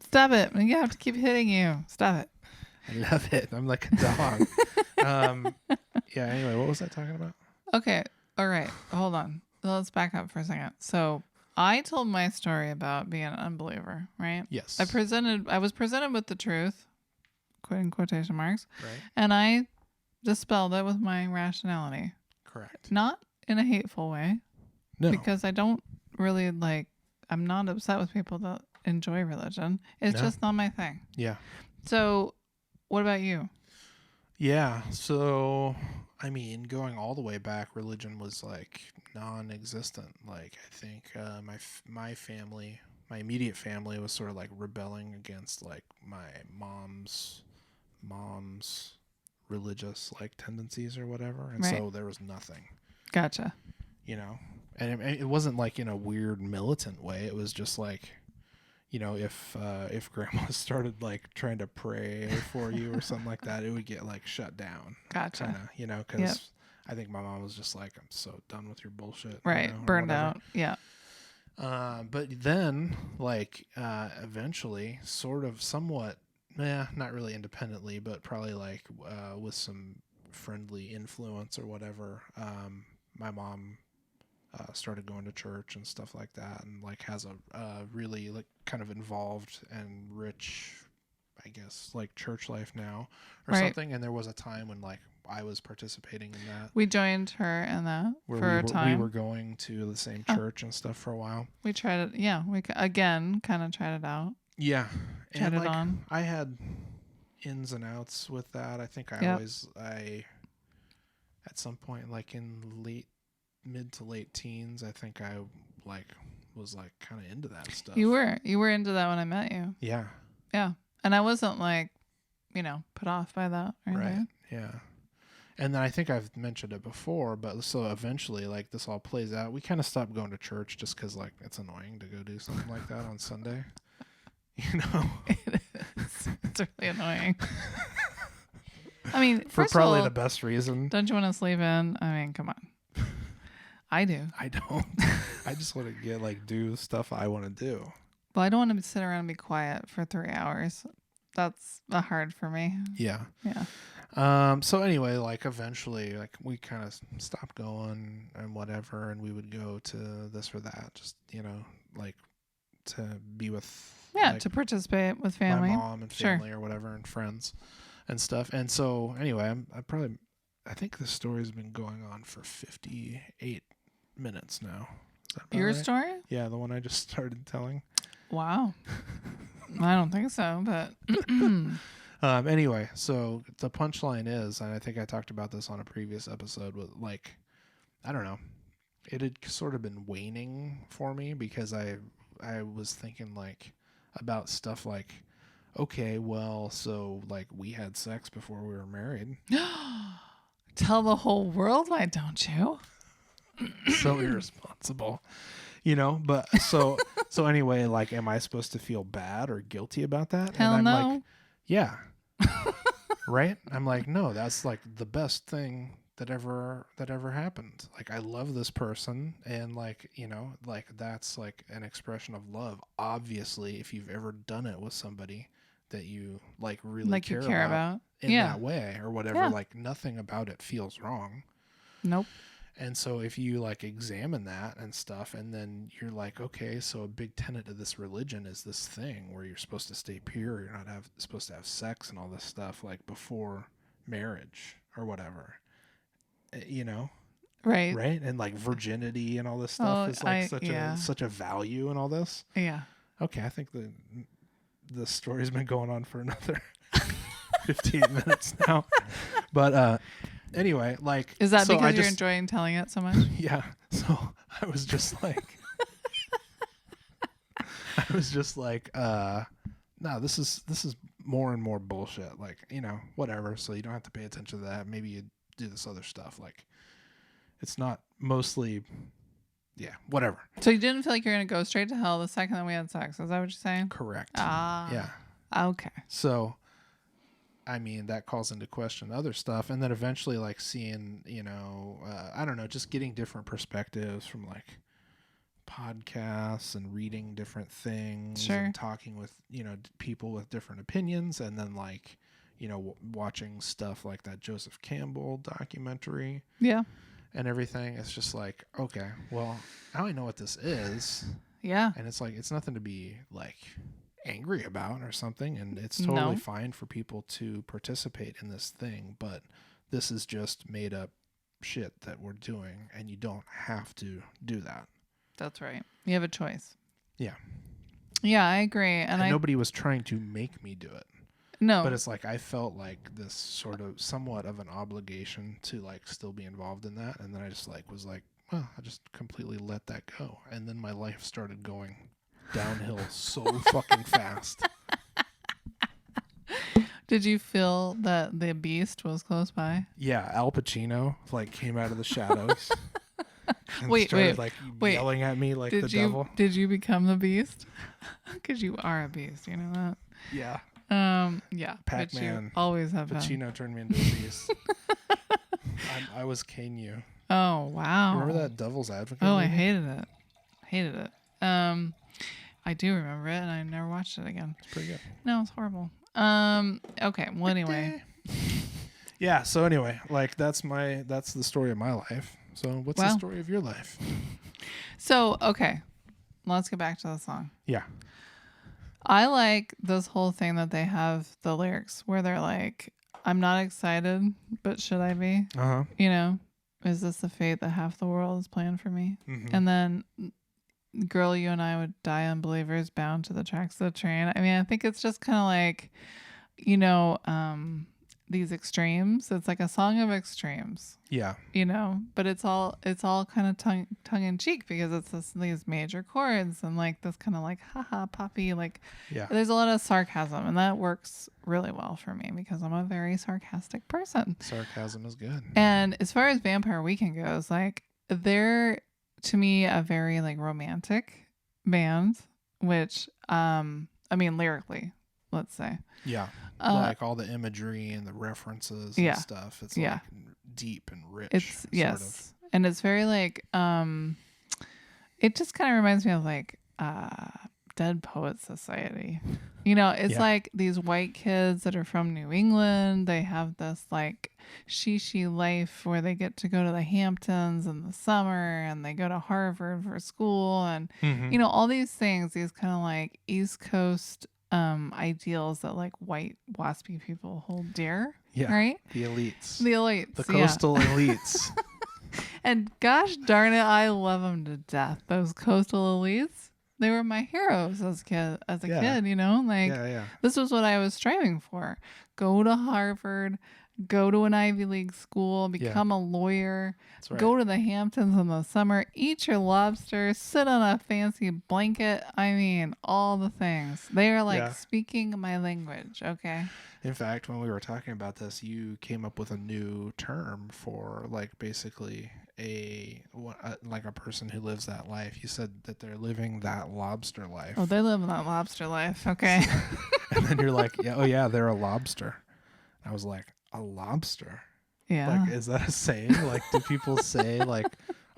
Stop it. I have to keep hitting you. Stop it. I love it. I'm like a dog. Anyway, what was I talking about? Okay. All right. Hold on. Let's back up for a second. So I told my story about being an unbeliever, right? Yes. I was presented with the truth, in quotation marks. Right. And I dispelled it with my rationality. Correct. Not in a hateful way. No. Because I don't really I'm not upset with people that enjoy religion. It's just not my thing. Yeah. So what about you? Yeah. So, I mean, going all the way back, religion was like non-existent. Like, I think my family, my immediate family was sort of like rebelling against like my mom's religious like tendencies or whatever. And so there was nothing. Gotcha. And it wasn't like in a weird militant way. It was just like, if grandma started like trying to pray for you or something like that, it would get like shut down. Gotcha. Kinda, because I think my mom was just like, I'm so done with your bullshit. Right. Burned out. Yeah. But then like, eventually sort of somewhat, not really independently, but probably like, with some friendly influence or whatever. My mom, started going to church and stuff like that, and like has a really like kind of involved and rich, I guess, like church life now or something. And there was a time when like I was participating in that. We joined her in that for a time. We were going to the same church and stuff for a while. We tried it. Yeah, we again kind of tried it out. Yeah, tried and it like on. I had ins and outs with that. I think I at some point like in mid to late teens, I think I like was like kind of into that stuff. You were into that when I met you. Yeah. Yeah. And I wasn't like, put off by that or anything. Right. Yeah. And then I think I've mentioned it before, but so eventually like this all plays out. We kind of stopped going to church just because like it's annoying to go do something like that on Sunday. It is. It's really annoying. I mean, for first probably of all, the best reason. Don't you want to sleep in? I mean, come on. I do. I don't. I just want to do stuff I want to do. Well, I don't want to sit around and be quiet for 3 hours. That's hard for me. Yeah. Yeah. So anyway, like eventually, like we kind of stopped going and whatever, and we would go to this or that, just like to be with to participate with family, my mom and family or whatever, and friends and stuff. And so anyway, I think this story's been going on for 58 minutes now. Is that about Your right? story? Yeah, the one I just started telling. Wow. I don't think so, but anyway, so the punchline is, and I think I talked about this on a previous episode, with like, I don't know, it had sort of been waning for me because I was thinking like about stuff like, okay, well, so like we had sex before we were married. Tell the whole world, why don't you? So irresponsible. But so anyway, like, am I supposed to feel bad or guilty about that? Hell and I'm no. like, yeah. Right? I'm like, no, that's like the best thing that ever happened. Like, I love this person, and like, like that's like an expression of love. Obviously, if you've ever done it with somebody that you like really care about in that way or whatever, like nothing about it feels wrong. Nope. And so if you like examine that and stuff, and then you're like, okay, so a big tenet of this religion is this thing where you're supposed to stay pure, you're not supposed to have sex and all this stuff like before marriage or whatever, right? And like virginity and all this stuff is like such a value and all this. Yeah. Okay, I think the story's been going on for another 15 minutes now, but anyway, like, is that because you're enjoying telling it so much? Yeah. So I was just like, no, this is more and more bullshit. Like, whatever. So you don't have to pay attention to that. Maybe you do this other stuff. Like, it's not mostly, whatever. So you didn't feel like you're going to go straight to hell the second that we had sex. Is that what you're saying? Correct. Yeah. Okay. So, I mean, that calls into question other stuff. And then eventually, like, seeing, I don't know, just getting different perspectives from, like, podcasts and reading different things. Sure. And talking with, people with different opinions. And then, like, watching stuff like that Joseph Campbell documentary. Yeah. And everything. It's just like, okay, well, now I know what this is. Yeah. And it's like, it's nothing to be, like, angry about or something, and it's totally fine for people to participate in this thing, but this is just made up shit that we're doing, and you don't have to do that. That's right. You have a choice. Yeah, I agree. And nobody was trying to make me do it. No, but it's like I felt like this sort of somewhat of an obligation to like still be involved in that, and then I just like was like, well, I just completely let that go, and then my life started going downhill so fucking fast. Did you feel that the beast was close by? Yeah, Al Pacino like came out of the shadows. And wait, yelling at me like the devil. Did you become the beast? Because you are a beast, you know that? Yeah. Yeah. Pac-Man. Always have Pacino turned me into a beast. I was Kane. Oh wow. Remember that Devil's Advocate? Oh, movie? I hated it. I do remember it, and I never watched it again. It's pretty good. No, it's horrible. Okay. Well, anyway. Yeah. So anyway, like that's the story of my life. So what's the story of your life? So okay, let's get back to the song. Yeah. I like this whole thing that they have the lyrics where they're like, "I'm not excited, but should I be? Is this the fate that half the world is planned for me?" Mm-hmm. And then, "Girl, you and I would die unbelievers bound to the tracks of the train." I mean, I think it's just kind of like, these extremes. It's like a song of extremes. Yeah. But it's all kind of tongue in cheek because it's these major chords and like this kind of like haha poppy like. Yeah. There's a lot of sarcasm, and that works really well for me because I'm a very sarcastic person. Sarcasm is good. And as far as Vampire Weekend goes, like they're to me a very like romantic band, which I mean lyrically, let's say. Yeah. like all the imagery and the references and stuff. It's like deep and rich. It's and it's very like it just kind of reminds me of like Dead Poets Society. It's like these white kids that are from New England. They have this like she life where they get to go to the Hamptons in the summer, and they go to Harvard for school, and all these things, these kind of like East Coast ideals that like white waspy people hold dear. Yeah. Right? The elites. The coastal elites. And gosh darn it, I love them to death. Those coastal elites. They were my heroes as a kid, Like, this was what I was striving for. Go to Harvard, go to an Ivy League school, become a lawyer, go to the Hamptons in the summer, eat your lobster, sit on a fancy blanket. I mean, all the things. They are like speaking my language, okay? In fact, when we were talking about this, you came up with a new term for like basically a person who lives that life. You said that they're living that lobster life. Oh, they live that lobster life. Okay. And then you're like, they're a lobster. I was like, a lobster? Yeah. Like, is that a saying? Like, do people say like,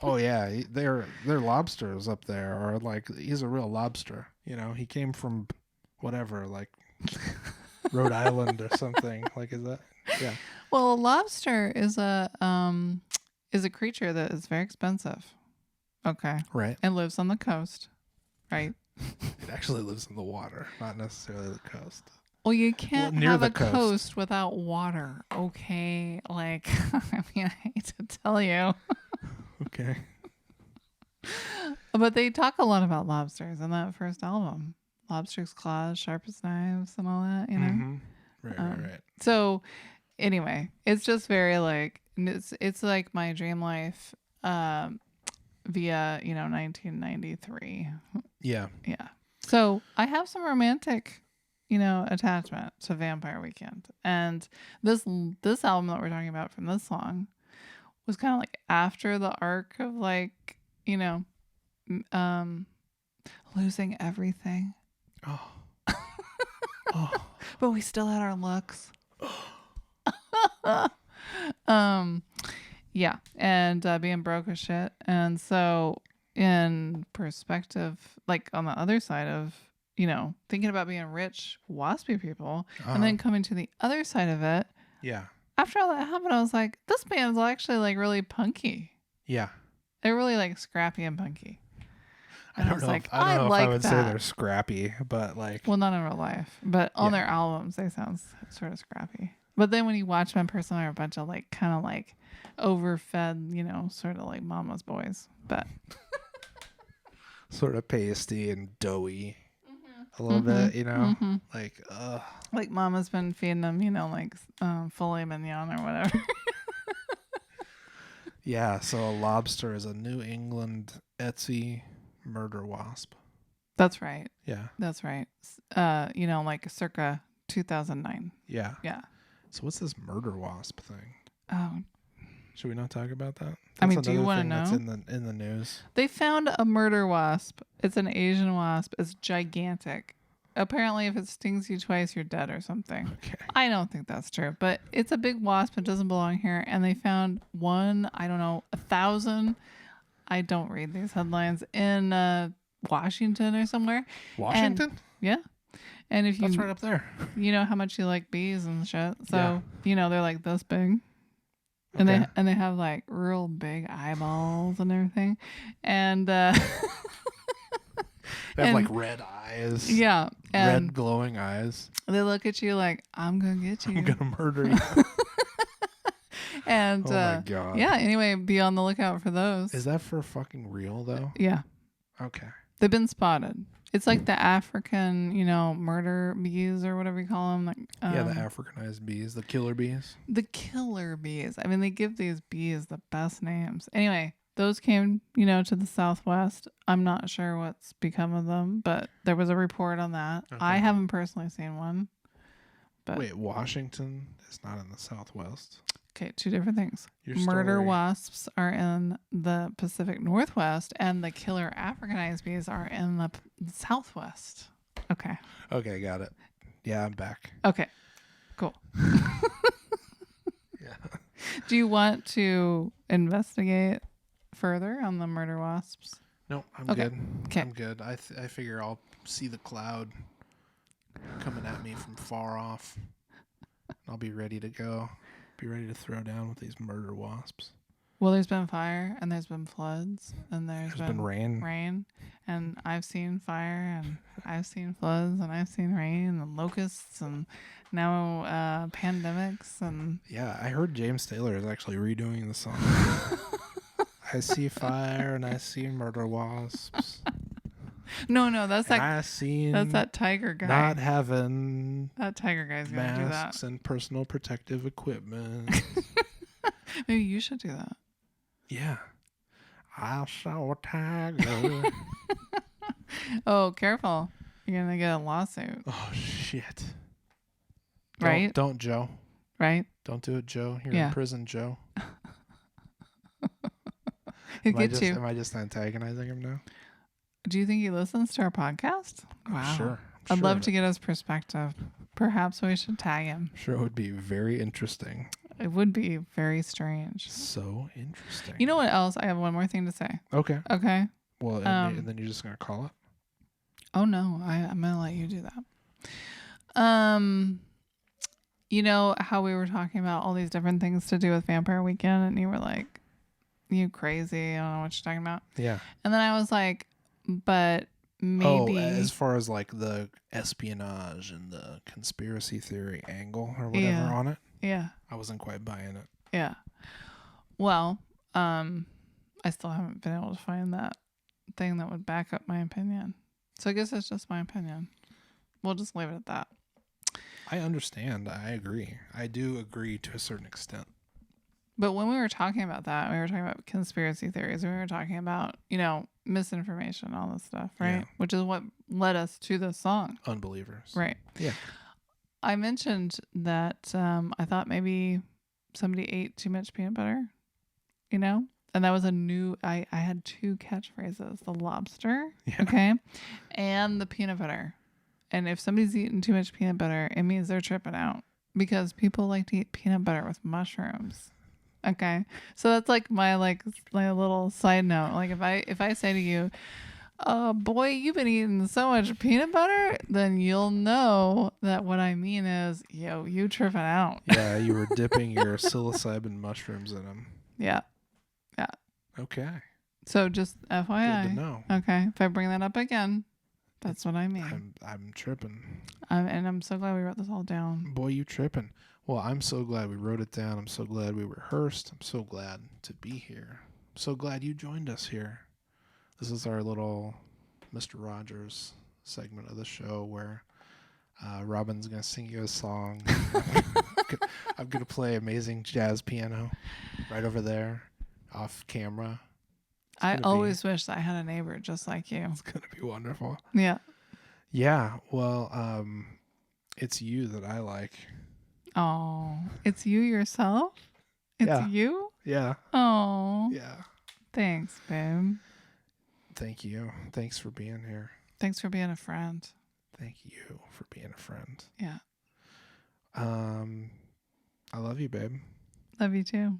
oh yeah, they're lobsters up there, or like he's a real lobster? He came from whatever, like Rhode Island or something. Like, is that? Yeah. Well, a lobster is a creature that is very expensive. Okay. Right. And lives on the coast. Right. It actually lives in the water, not necessarily the coast. Well, you can't have a coast without water. Okay. Like, I mean, I hate to tell you. Okay. But they talk a lot about lobsters in that first album. Lobsters' claws, sharp as knives, and all that, Mm-hmm. Right. So, anyway, it's just very like it's like my dream life, via 1993. Yeah. Yeah. So I have some romantic, attachment to Vampire Weekend, and this album that we're talking about from this song was kind of like after the arc of like losing everything. Oh. But we still had our looks. Yeah, and being broke as shit. And so in perspective, like on the other side of, thinking about being rich, waspy people, and then coming to the other side of it. Yeah. After all that happened, I was like, this band's actually like really punky. Yeah. They're really like scrappy and punky. And I don't know if I would say they're scrappy, but like... Well, not in real life, but on their albums, they sound sort of scrappy. But then when you watch them in person, they're a bunch of like, kind of like overfed, sort of like mama's boys. But... sort of pasty and doughy a little bit, like... Like mama's been feeding them, like filet mignon or whatever. Yeah, so a lobster is a New England Etsy murder wasp. That's right. Yeah. That's right. Like circa 2009. Yeah. Yeah. So what's this murder wasp thing? Oh. Should we not talk about that? Do you want to know? That's in the news. They found a murder wasp. It's an Asian wasp. It's gigantic. Apparently, if it stings you twice, you're dead or something. Okay. I don't think that's true, but it's a big wasp. It doesn't belong here. And they found 1,000. I don't read these headlines in Washington or somewhere. Washington? Yeah. And if that's right up there. You know how much you like bees and shit. So, yeah. They're like this big. And they have like real big eyeballs and everything. And they have like red eyes. Yeah. And red glowing eyes. They look at you like, I'm going to get you. I'm going to murder you. And oh my God. Yeah, anyway, be on the lookout for those. Is that for fucking real though? Yeah. Okay. They've been spotted. It's like the African, murder bees or whatever you call them. Like, the Africanized bees, the killer bees. The killer bees. I mean, they give these bees the best names. Anyway, those came, to the Southwest. I'm not sure what's become of them, but there was a report on that. Okay. I haven't personally seen one. But wait, Washington is not in the Southwest. Okay, two different things. Murder wasps are in the Pacific Northwest, and the killer Africanized bees are in the Southwest. Okay. Okay, got it. Yeah, I'm back. Okay. Cool. Yeah. Do you want to investigate further on the murder wasps? No, I'm Okay. good. Okay. I'm good. I figure I'll see the cloud coming at me from far off. I'll be ready to go. Be ready to throw down with these murder wasps. Well, there's been fire, and there's been floods, and there's been rain. Rain, and I've seen fire, and I've seen floods, and I've seen rain, and locusts, and now pandemics, and Yeah, I heard James Taylor is actually redoing the song. I see fire and I see murder wasps. No, that's that's that tiger guy. Not having that tiger guy's gonna do that. Masks and personal protective equipment. Maybe you should do that. Yeah. I saw a tiger. Oh, careful. You're going to get a lawsuit. Oh, shit. Right? Don't, Joe. Right? Don't do it, Joe. You're in prison, Joe. He'll get you. Am I just antagonizing him now? Do you think he listens to our podcast? Wow. Sure. I'd love to get his perspective. Perhaps we should tag him. Sure, it would be very interesting. It would be very strange. So interesting. You know what else? I have one more thing to say. Okay. Okay. Well, and then you're just going to call it? Oh, no. I'm going to let you do that. You know how we were talking about all these different things to do with Vampire Weekend, and you were like, you crazy. I don't know what you're talking about. Yeah. And then I was like, but maybe. Oh, as far as like the espionage and the conspiracy theory angle or whatever on it? Yeah. I wasn't quite buying it. Yeah. Well, I still haven't been able to find that thing that would back up my opinion. So I guess it's just my opinion. We'll just leave it at that. I understand. I agree. I do agree to a certain extent. But when we were talking about that, we were talking about conspiracy theories. We were talking about, misinformation, all this stuff, right? Yeah. Which is what led us to this song. Unbelievers. Right. Yeah. I mentioned that I thought maybe somebody ate too much peanut butter, and that was I had two catchphrases, the lobster, okay, and the peanut butter. And if somebody's eating too much peanut butter, it means they're tripping out because people like to eat peanut butter with mushrooms. Okay. So that's like my little side note. Like if I say to you, boy, you've been eating so much peanut butter, then you'll know that what I mean is, yo, you tripping out. Yeah, you were dipping your psilocybin mushrooms in them. Yeah. Yeah. Okay. So just FYI. Good to know. Okay. If I bring that up again, that's what I mean. I'm tripping. And I'm so glad we wrote this all down. Boy, you tripping. Well, I'm so glad we wrote it down. I'm so glad we rehearsed. I'm so glad to be here. I'm so glad you joined us here. This is our little Mr. Rogers segment of the show where Robin's going to sing you a song. I'm going to play amazing jazz piano right over there off camera. I always wish I had a neighbor just like you. It's going to be wonderful. Yeah. Yeah. Well, it's you that I like. Oh, it's you yourself? It's you? Yeah. Oh. Yeah. Thanks, babe. Thank you. Thanks for being here. Thanks for being a friend. Thank you for being a friend. Yeah. I love you, babe. Love you too.